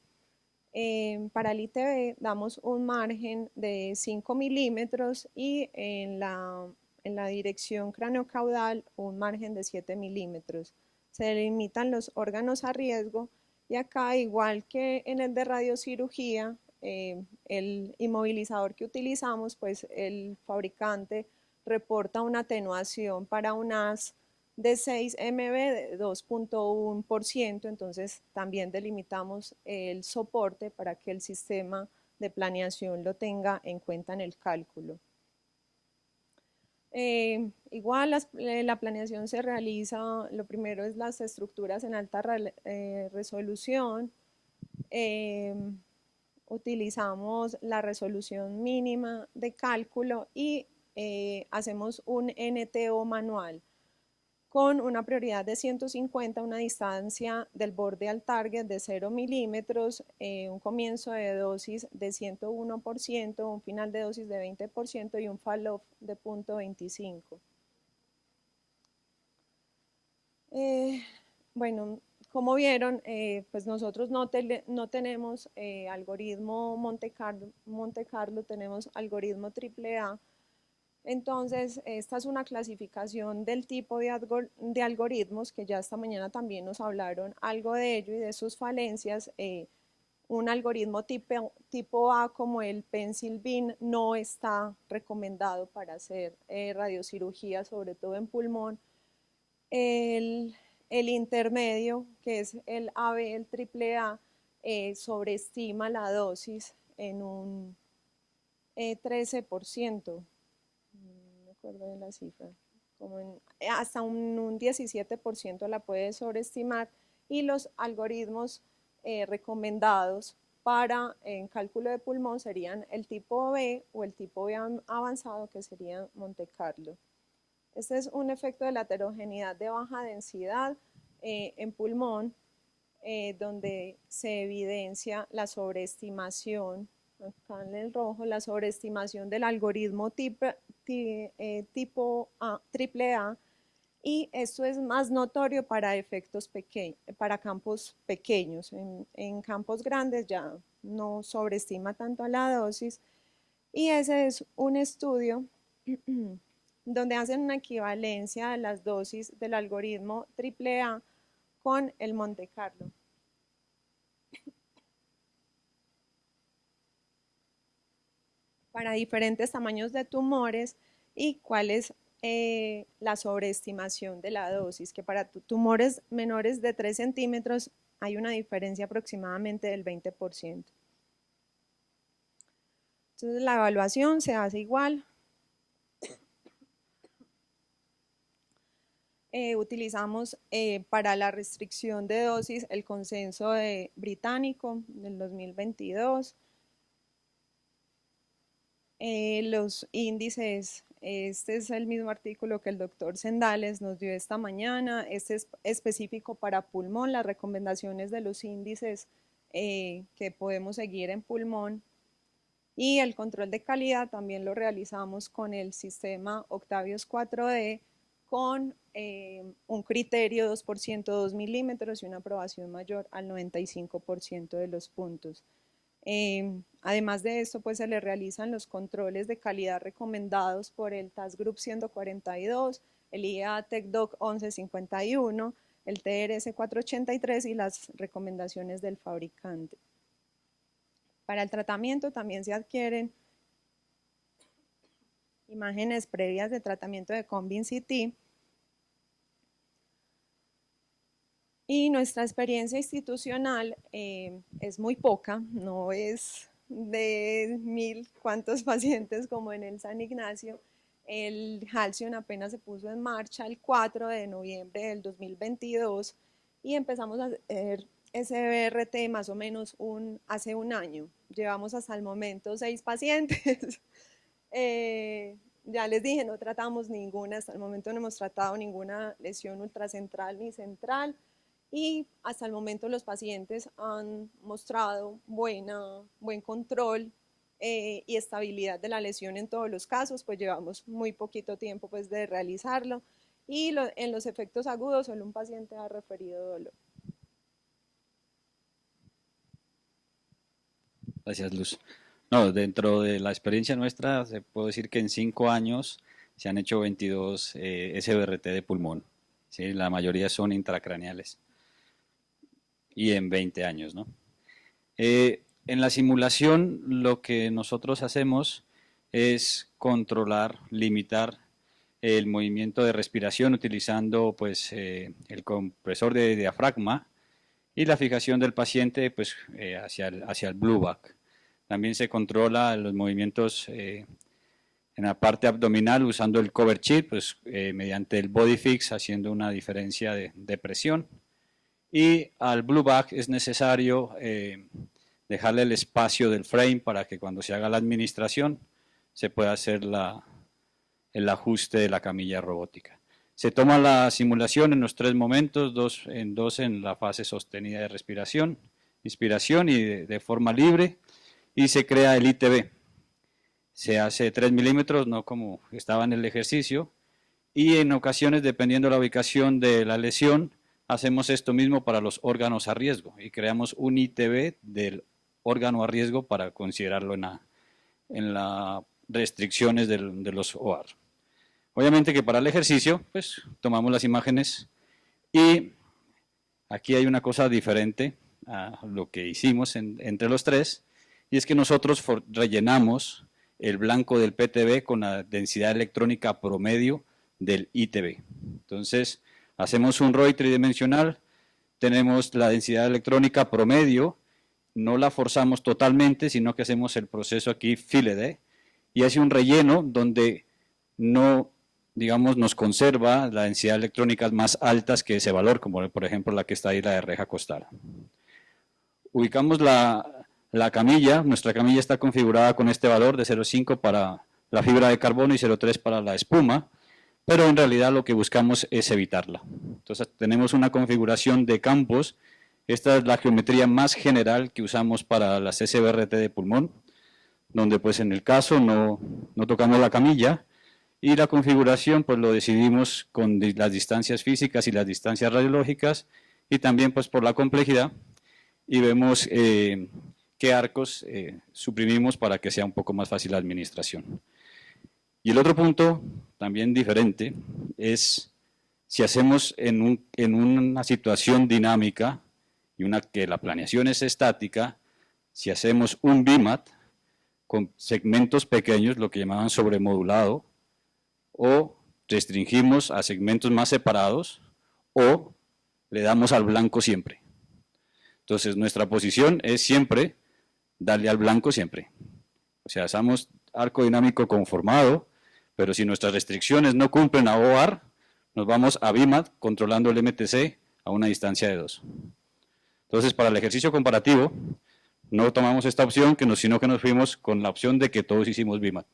Para el ITB damos un margen de 5 milímetros y en la dirección craneocaudal un margen de 7 milímetros. Se delimitan los órganos a riesgo y acá, igual que en el de radiocirugía, el inmovilizador que utilizamos, pues el fabricante reporta una atenuación para un AS de 6 mB de 2.1%, entonces también delimitamos el soporte para que el sistema de planeación lo tenga en cuenta en el cálculo. Igual la planeación se realiza, lo primero es las estructuras en alta resolución. Utilizamos la resolución mínima de cálculo y hacemos un NTO manual con una prioridad de 150, una distancia del borde al target de 0 milímetros, un comienzo de dosis de 101%, un final de dosis de 20% y un fall-off de 0.25. Bueno, como vieron, pues nosotros no tenemos algoritmo Monte Carlo, tenemos algoritmo AAA. Entonces, esta es una clasificación del tipo de algoritmos, que ya esta mañana también nos hablaron algo de ello y de sus falencias. Un algoritmo tipo A, como el Pencil-Beam, no está recomendado para hacer radiocirugía, sobre todo en pulmón. El intermedio, que es el AB, el AAA, sobreestima la dosis en un 13%. No me acuerdo de la cifra, hasta un 17% la puede sobreestimar, y los algoritmos recomendados para cálculo de pulmón serían el tipo B o el tipo B avanzado, que sería Monte Carlo. Este es un efecto de la heterogeneidad de baja densidad en pulmón, donde se evidencia la sobreestimación, acá en el rojo, la sobreestimación del algoritmo tipo A, AAA, y esto es más notorio para efectos pequeños, para campos pequeños. En campos grandes ya no sobreestima tanto a la dosis, y ese es un estudio donde hacen una equivalencia de las dosis del algoritmo AAA con el Monte Carlo. Para diferentes tamaños de tumores, y cuál es la sobreestimación de la dosis, que para tumores menores de 3 centímetros hay una diferencia aproximadamente del 20%. Entonces la evaluación se hace igual. Utilizamos para la restricción de dosis el consenso británico del 2022. Los índices, este es el mismo artículo que el doctor Sendales nos dio esta mañana. Este es específico para pulmón, las recomendaciones de los índices que podemos seguir en pulmón. Y el control de calidad también lo realizamos con el sistema Octavius 4D, con un criterio 2%, 2 milímetros y una aprobación mayor al 95% de los puntos. Además de esto, pues se le realizan los controles de calidad recomendados por el Task Group 142, el IEA TecDoc 1151, el TRS 483 y las recomendaciones del fabricante. Para el tratamiento también se adquieren imágenes previas de tratamiento de Combin CT. Y nuestra experiencia institucional es muy poca, no es de 1000 cuantos pacientes como en el San Ignacio. El Halcyon apenas se puso en marcha el 4 de noviembre del 2022 y empezamos a hacer SBRT más o menos hace un año. Llevamos hasta el momento 6 pacientes. Ya les dije, no tratamos ninguna, hasta el momento no hemos tratado ninguna lesión ultracentral ni central. Y hasta el momento los pacientes han mostrado buen control y estabilidad de la lesión en todos los casos, pues llevamos muy poquito tiempo pues, de realizarlo y en los efectos agudos solo un paciente ha referido dolor. Gracias, Luz. No, dentro de la experiencia nuestra, se puede decir que en 5 años se han hecho 22 SBRT de pulmón, ¿sí? La mayoría son intracraneales. Y en 20 años, ¿no? En la simulación lo que nosotros hacemos es controlar, limitar el movimiento de respiración utilizando pues, el compresor de diafragma y la fijación del paciente pues, hacia el blue back. También se controla los movimientos en la parte abdominal usando el cover sheet, pues, mediante el body fix haciendo una diferencia de presión. Y al blue back es necesario dejarle el espacio del frame para que cuando se haga la administración se pueda hacer el ajuste de la camilla robótica. Se toma la simulación en los 3 momentos, dos en la fase sostenida de respiración, inspiración y de forma libre, y se crea el ITB. Se hace 3 milímetros, no como estaba en el ejercicio, y en ocasiones, dependiendo de la ubicación de la lesión, hacemos esto mismo para los órganos a riesgo y creamos un ITB del órgano a riesgo para considerarlo en las restricciones de los OAR. Obviamente que para el ejercicio, pues tomamos las imágenes y aquí hay una cosa diferente a lo que hicimos entre los 3, y es que nosotros rellenamos el blanco del PTB con la densidad electrónica promedio del ITB. Entonces, hacemos un ROI tridimensional, tenemos la densidad electrónica promedio, no la forzamos totalmente, sino que hacemos el proceso aquí FILED, y hace un relleno donde no, digamos, nos conserva la densidad electrónica más altas que ese valor, como por ejemplo la que está ahí, la de reja costal. Ubicamos la camilla, nuestra camilla está configurada con este valor de 0,5 para la fibra de carbono y 0,3 para la espuma, pero en realidad lo que buscamos es evitarla. Entonces tenemos una configuración de campos, esta es la geometría más general que usamos para las SBRT de pulmón, donde pues en el caso no tocamos la camilla, y la configuración pues lo decidimos con las distancias físicas y las distancias radiológicas, y también pues por la complejidad, y vemos qué arcos suprimimos para que sea un poco más fácil la administración. Y el otro punto, también diferente, es si hacemos en una situación dinámica y que la planeación es estática, si hacemos un BIMAT con segmentos pequeños, lo que llamaban sobremodulado, o restringimos a segmentos más separados, o le damos al blanco siempre. Entonces, nuestra posición es siempre darle al blanco siempre. O sea, hacemos arco dinámico conformado, pero si nuestras restricciones no cumplen a OAR, nos vamos a BIMAT controlando el MTC a una distancia de 2. Entonces, para el ejercicio comparativo, no tomamos esta opción, sino que nos fuimos con la opción de que todos hicimos BIMAT.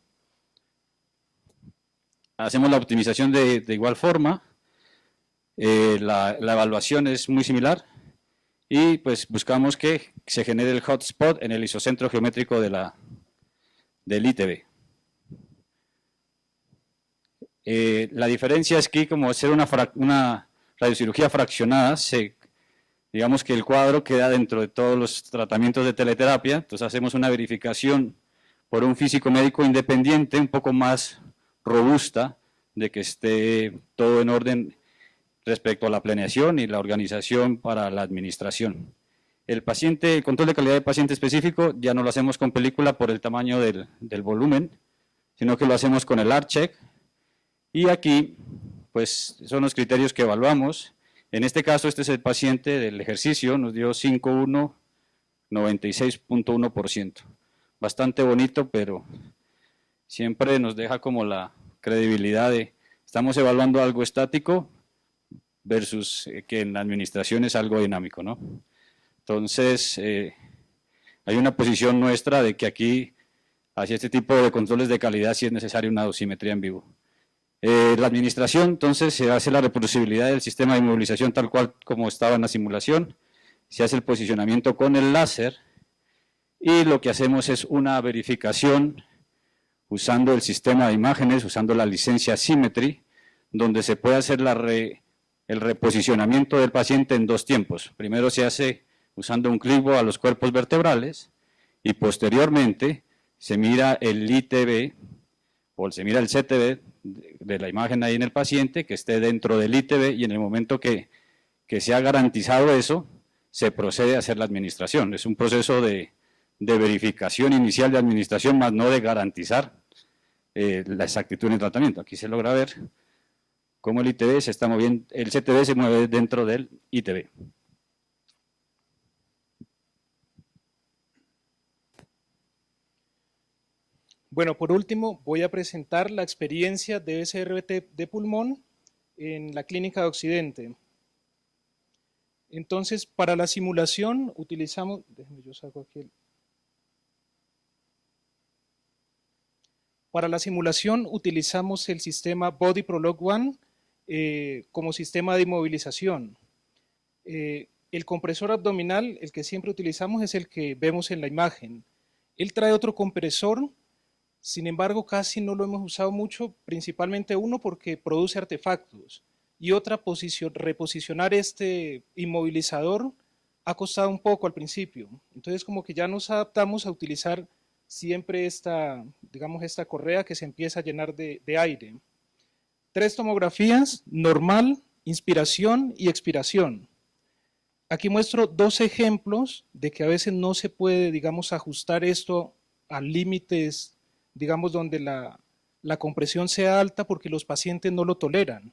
Hacemos la optimización de igual forma, la evaluación es muy similar, y pues buscamos que se genere el hotspot en el isocentro geométrico del ITB. La diferencia es que como hacer una radiocirugía fraccionada, digamos que el cuadro queda dentro de todos los tratamientos de teleterapia, entonces hacemos una verificación por un físico médico independiente, un poco más robusta, de que esté todo en orden respecto a la planeación y la organización para la administración. El control de calidad del paciente específico ya no lo hacemos con película por el tamaño del volumen, sino que lo hacemos con el ART-Check, y aquí pues son los criterios que evaluamos. En este caso, este es el paciente del ejercicio, nos dio 5.1, 96.1%. Bastante bonito, pero siempre nos deja como la credibilidad de estamos evaluando algo estático versus que en la administración es algo dinámico, ¿no? Entonces, hay una posición nuestra de que aquí, hacia este tipo de controles de calidad, sí es necesaria una dosimetría en vivo. La administración, entonces, se hace la reproducibilidad del sistema de inmovilización tal cual como estaba en la simulación, se hace el posicionamiento con el láser, y lo que hacemos es una verificación usando el sistema de imágenes, usando la licencia Symmetry, donde se puede hacer el reposicionamiento del paciente en 2 tiempos. Primero se hace usando un clivo a los cuerpos vertebrales y posteriormente se mira el ITB o se mira el CTB de la imagen ahí en el paciente que esté dentro del ITB, y en el momento que se ha garantizado eso, se procede a hacer la administración. Es un proceso de verificación inicial de administración, más no de garantizar la exactitud en el tratamiento. Aquí se logra ver cómo el ITB se está moviendo, el CTB se mueve dentro del ITB. Bueno, por último, voy a presentar la experiencia de SRT de pulmón en la Clínica de Occidente. Entonces, para la simulación utilizamos, déjenme yo saco aquí para la simulación utilizamos el sistema Body Prolog One como sistema de inmovilización. El compresor abdominal, el que siempre utilizamos, es el que vemos en la imagen. Él trae otro compresor. Sin embargo, casi no lo hemos usado mucho, principalmente uno porque produce artefactos, y otra, reposicionar este inmovilizador ha costado un poco al principio. Entonces, como que ya nos adaptamos a utilizar siempre esta, digamos, esta correa que se empieza a llenar de aire. 3 tomografías, normal, inspiración y expiración. Aquí muestro 2 ejemplos de que a veces no se puede, digamos, ajustar esto a límites, digamos, donde la compresión sea alta porque los pacientes no lo toleran.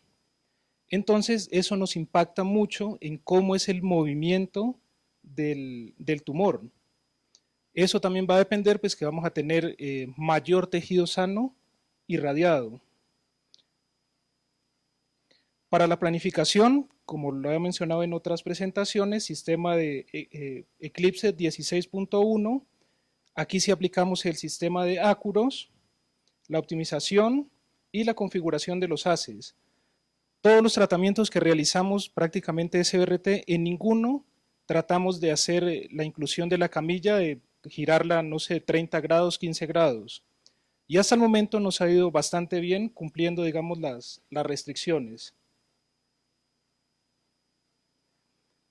Entonces, eso nos impacta mucho en cómo es el movimiento del tumor. Eso también va a depender, pues, que vamos a tener mayor tejido sano irradiado. Para la planificación, como lo he mencionado en otras presentaciones, sistema de Eclipse 16.1, aquí sí aplicamos el sistema de Acuros, la optimización y la configuración de los haces. Todos los tratamientos que realizamos prácticamente SBRT, en ninguno tratamos de hacer la inclusión de la camilla, de girarla, no sé, 30 grados, 15 grados. Y hasta el momento nos ha ido bastante bien cumpliendo, digamos, las restricciones.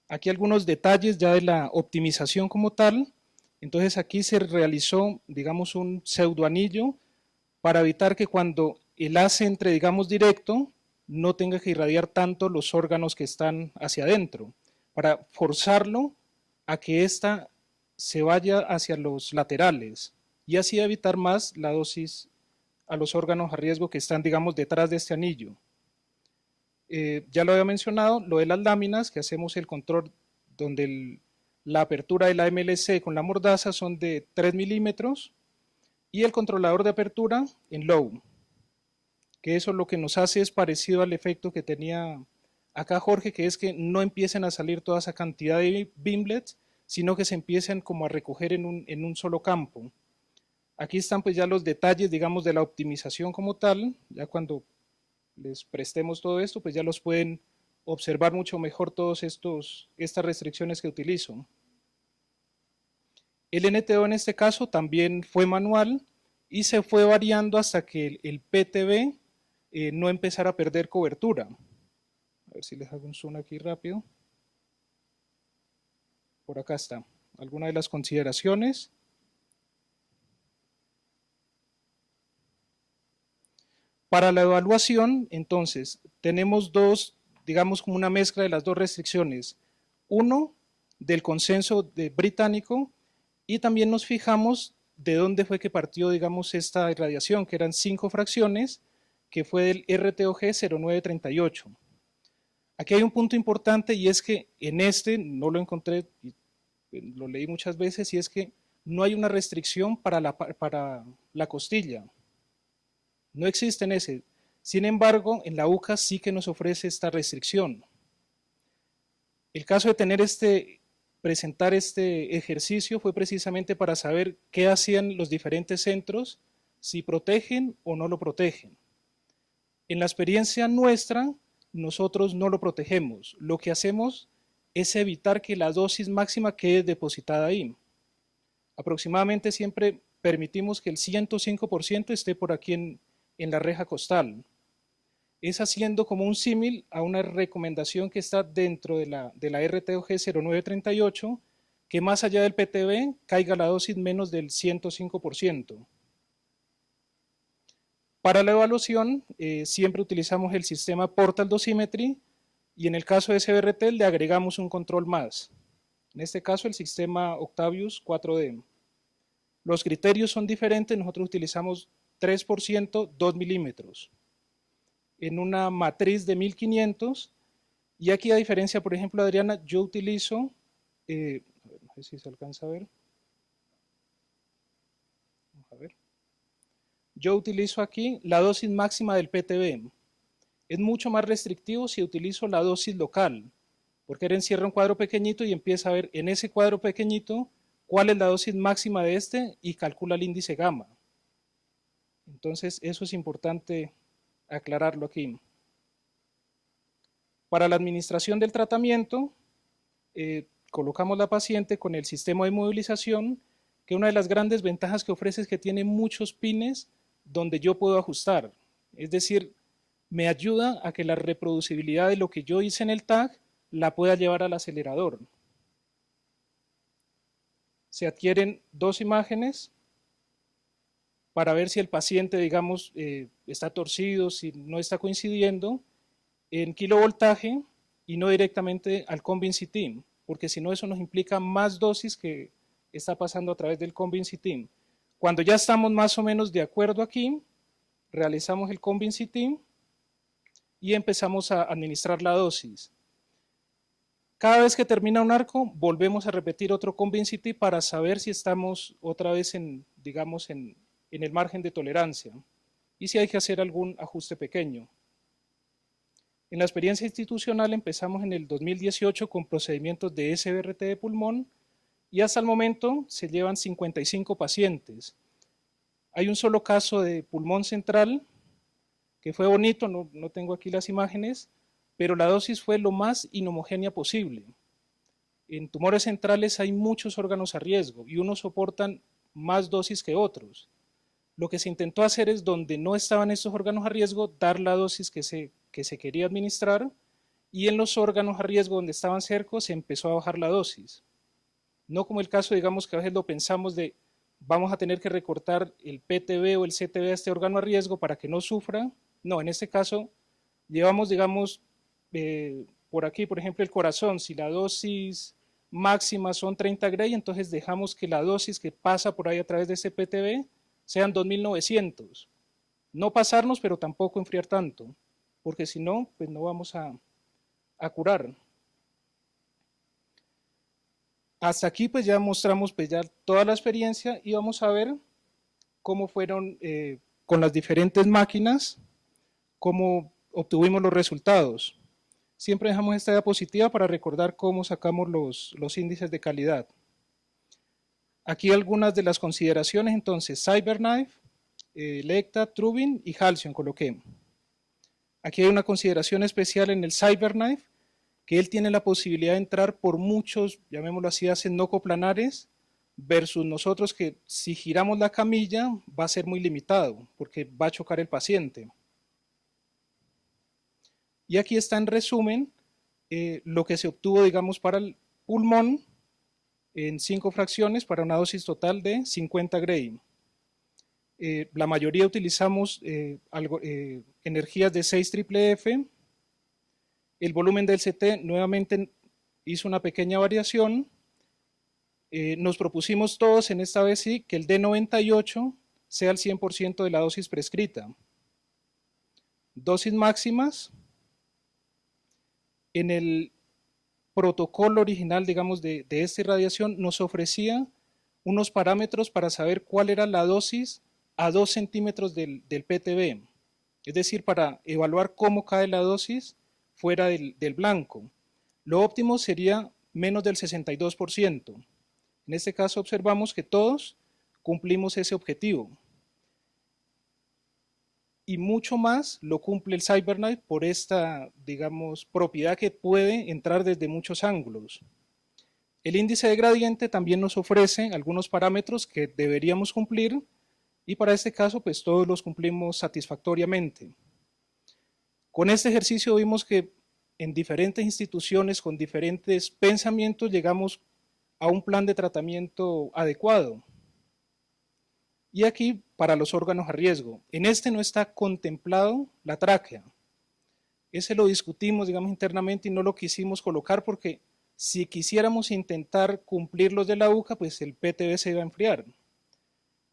Aquí algunos detalles ya de la optimización como tal. Entonces aquí se realizó, digamos, un pseudoanillo para evitar que cuando el haz entre, digamos, directo, no tenga que irradiar tanto los órganos que están hacia adentro, para forzarlo a que ésta se vaya hacia los laterales y así evitar más la dosis a los órganos a riesgo que están, digamos, detrás de este anillo. Ya lo había mencionado, lo de las láminas, que hacemos el control donde la apertura de la MLC con la mordaza son de 3 milímetros y el controlador de apertura en low, que eso lo que nos hace es parecido al efecto que tenía acá Jorge, que es que no empiecen a salir toda esa cantidad de bimblets, sino que se empiecen como a recoger en un solo campo. Aquí están pues ya los detalles, digamos, de la optimización como tal, ya cuando les prestemos todo esto, pues ya los pueden observar mucho mejor todas estas restricciones que utilizo. El NTO en este caso también fue manual y se fue variando hasta que el PTB no empezar a perder cobertura. A ver si les hago un zoom aquí rápido. Por acá está. Algunas de las consideraciones. Para la evaluación, entonces, tenemos dos, digamos como una mezcla de las dos restricciones. Uno, del consenso británico, y también nos fijamos de dónde fue que partió, digamos, esta irradiación, que eran 5 fracciones, que fue del RTOG 0938. Aquí hay un punto importante y es que en este, no lo encontré, lo leí muchas veces, y es que no hay una restricción para la costilla. No existe en ese. Sin embargo, en la UCA sí que nos ofrece esta restricción. El caso de presentar este ejercicio fue precisamente para saber qué hacían los diferentes centros, si protegen o no lo protegen. En la experiencia nuestra, nosotros no lo protegemos. Lo que hacemos es evitar que la dosis máxima quede depositada ahí. Aproximadamente siempre permitimos que el 105% esté por aquí en la reja costal. Es haciendo como un símil a una recomendación que está dentro de la RTOG 0938, que más allá del PTB caiga la dosis menos del 105%. Para la evaluación, siempre utilizamos el sistema Portal Dosimetry, y en el caso de SBRT le agregamos un control más. En este caso el sistema Octavius 4D. Los criterios son diferentes, nosotros utilizamos 3%, 2 milímetros, en una matriz de 1500, y aquí a diferencia, por ejemplo, Adriana, yo utilizo, a ver, no sé si se alcanza a ver, vamos a ver, yo utilizo aquí la dosis máxima del PTB. Es mucho más restrictivo si utilizo la dosis local, porque él encierra un cuadro pequeñito y empieza a ver en ese cuadro pequeñito cuál es la dosis máxima de este y calcula el índice gamma. Entonces eso es importante aclararlo aquí. Para la administración del tratamiento, colocamos la paciente con el sistema de movilización, que una de las grandes ventajas que ofrece es que tiene muchos pines donde yo puedo ajustar. Es decir, me ayuda a que la reproducibilidad de lo que yo hice en el TAG la pueda llevar al acelerador. Se adquieren 2 imágenes para ver si el paciente, digamos, está torcido, si no está coincidiendo, en kilovoltaje y no directamente al Convincit, porque si no eso nos implica más dosis que está pasando a través del Convincit. Cuando ya estamos más o menos de acuerdo aquí, realizamos el Convincit y empezamos a administrar la dosis. Cada vez que termina un arco, volvemos a repetir otro Convincit para saber si estamos otra vez digamos, en el margen de tolerancia y si hay que hacer algún ajuste pequeño. En la experiencia institucional empezamos en el 2018 con procedimientos de SBRT de pulmón y hasta el momento se llevan 55 pacientes. Hay un solo caso de pulmón central que fue bonito, no tengo aquí las imágenes, pero la dosis fue lo más inhomogénea posible. En tumores centrales hay muchos órganos a riesgo y unos soportan más dosis que otros. Lo que se intentó hacer es, donde no estaban estos órganos a riesgo, dar la dosis que se quería administrar, y en los órganos a riesgo donde estaban cerca se empezó a bajar la dosis. No como el caso, digamos, que a veces lo pensamos de vamos a tener que recortar el PTB o el CTB a este órgano a riesgo para que no sufra. No, en este caso llevamos, digamos, por aquí, por ejemplo, el corazón, si la dosis máxima son 30 Gray, entonces dejamos que la dosis que pasa por ahí a través de ese PTB sean 2900. No pasarnos, pero tampoco enfriar tanto, porque si no, pues no vamos a curar. Hasta aquí pues ya mostramos pues ya toda la experiencia y vamos a ver cómo fueron con las diferentes máquinas, cómo obtuvimos los resultados. Siempre dejamos esta diapositiva para recordar cómo sacamos los índices de calidad. Aquí algunas de las consideraciones, entonces, CyberKnife, Lecta, Trubin y Halcyon coloqué. Aquí hay una consideración especial en el CyberKnife, que él tiene la posibilidad de entrar por muchos, llamémoslo así, hacen no coplanares, versus nosotros que si giramos la camilla va a ser muy limitado, porque va a chocar el paciente. Y aquí está en resumen lo que se obtuvo, digamos, para el pulmón en 5 fracciones para una dosis total de 50 Gray. La mayoría utilizamos energías de 6 FFF. El volumen del CT nuevamente hizo una pequeña variación. Nos propusimos todos en esta vez sí que el D98 sea el 100% de la dosis prescrita. Dosis máximas. En el protocolo original, digamos, de esta irradiación nos ofrecía unos parámetros para saber cuál era la dosis a 2 centímetros del PTB, es decir, para evaluar cómo cae la dosis fuera del blanco. Lo óptimo sería menos del 62%. En este caso observamos que todos cumplimos ese objetivo. Y mucho más lo cumple el CyberKnife por esta, digamos, propiedad que puede entrar desde muchos ángulos. El índice de gradiente también nos ofrece algunos parámetros que deberíamos cumplir y para este caso pues todos los cumplimos satisfactoriamente. Con este ejercicio vimos que en diferentes instituciones con diferentes pensamientos llegamos a un plan de tratamiento adecuado. Y aquí para los órganos a riesgo. En este no está contemplado la tráquea. Ese lo discutimos, digamos, internamente y no lo quisimos colocar porque si quisiéramos intentar cumplir los de la aguja, pues el PTB se iba a enfriar.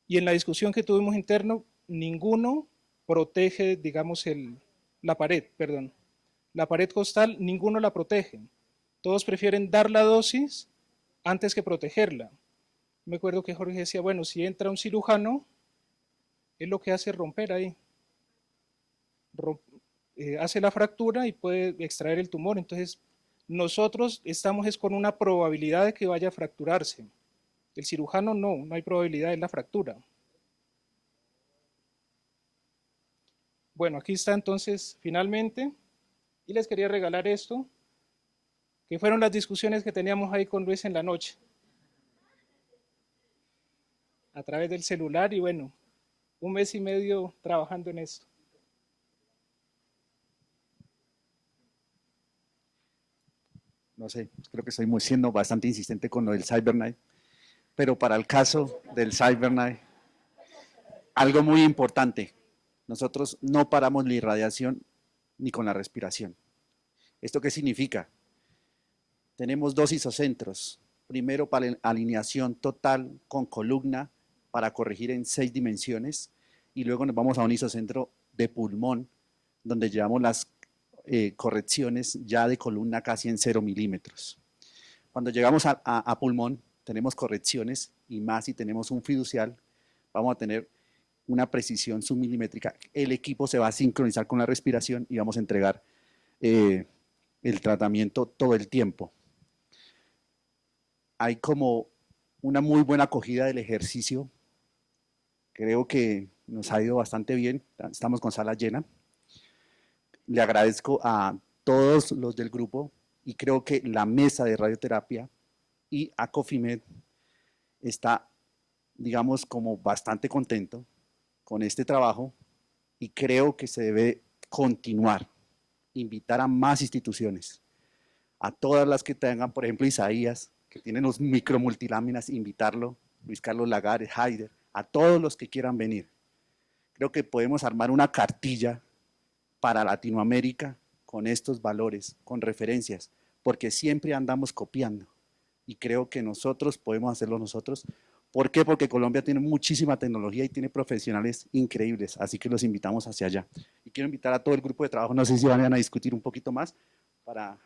Y en la discusión que tuvimos interno, ninguno protege, digamos, la pared costal, ninguno la protege. Todos prefieren dar la dosis antes que protegerla. Me acuerdo que Jorge decía, bueno, si entra un cirujano, es lo que hace romper ahí. Hace la fractura y puede extraer el tumor. Entonces, nosotros estamos con una probabilidad de que vaya a fracturarse. El cirujano no hay probabilidad de la fractura. Bueno, aquí está entonces finalmente. Y les quería regalar esto, que fueron las discusiones que teníamos ahí con Luis en la noche. A través del celular y bueno, 1 mes y medio trabajando en esto. No sé, creo que estoy siendo bastante insistente con lo del CyberKnife, pero para el caso del CyberKnife, algo muy importante, nosotros no paramos la irradiación ni con la respiración. ¿Esto qué significa? Tenemos 2 isocentros, primero para alineación total con columna para corregir en 6 dimensiones y luego nos vamos a un isocentro de pulmón donde llevamos las correcciones ya de columna casi en 0 milímetros. Cuando llegamos a pulmón tenemos correcciones y más si tenemos un fiducial vamos a tener una precisión submilimétrica. El equipo se va a sincronizar con la respiración y vamos a entregar el tratamiento todo el tiempo. Hay como una muy buena acogida del ejercicio. Creo que nos ha ido bastante bien. Estamos con sala llena. Le agradezco a todos los del grupo y creo que la mesa de radioterapia y Acofimed está, digamos, como bastante contento con este trabajo y creo que se debe continuar, invitar a más instituciones, a todas las que tengan, por ejemplo, Isaías, que tienen los micromultiláminas, invitarlo, Luis Carlos Lagares, Haider, a todos los que quieran venir. Creo que podemos armar una cartilla para Latinoamérica con estos valores, con referencias, porque siempre andamos copiando y creo que nosotros podemos hacerlo nosotros. ¿Por qué? Porque Colombia tiene muchísima tecnología y tiene profesionales increíbles, así que los invitamos hacia allá. Y quiero invitar a todo el grupo de trabajo, no sé si van a discutir un poquito más para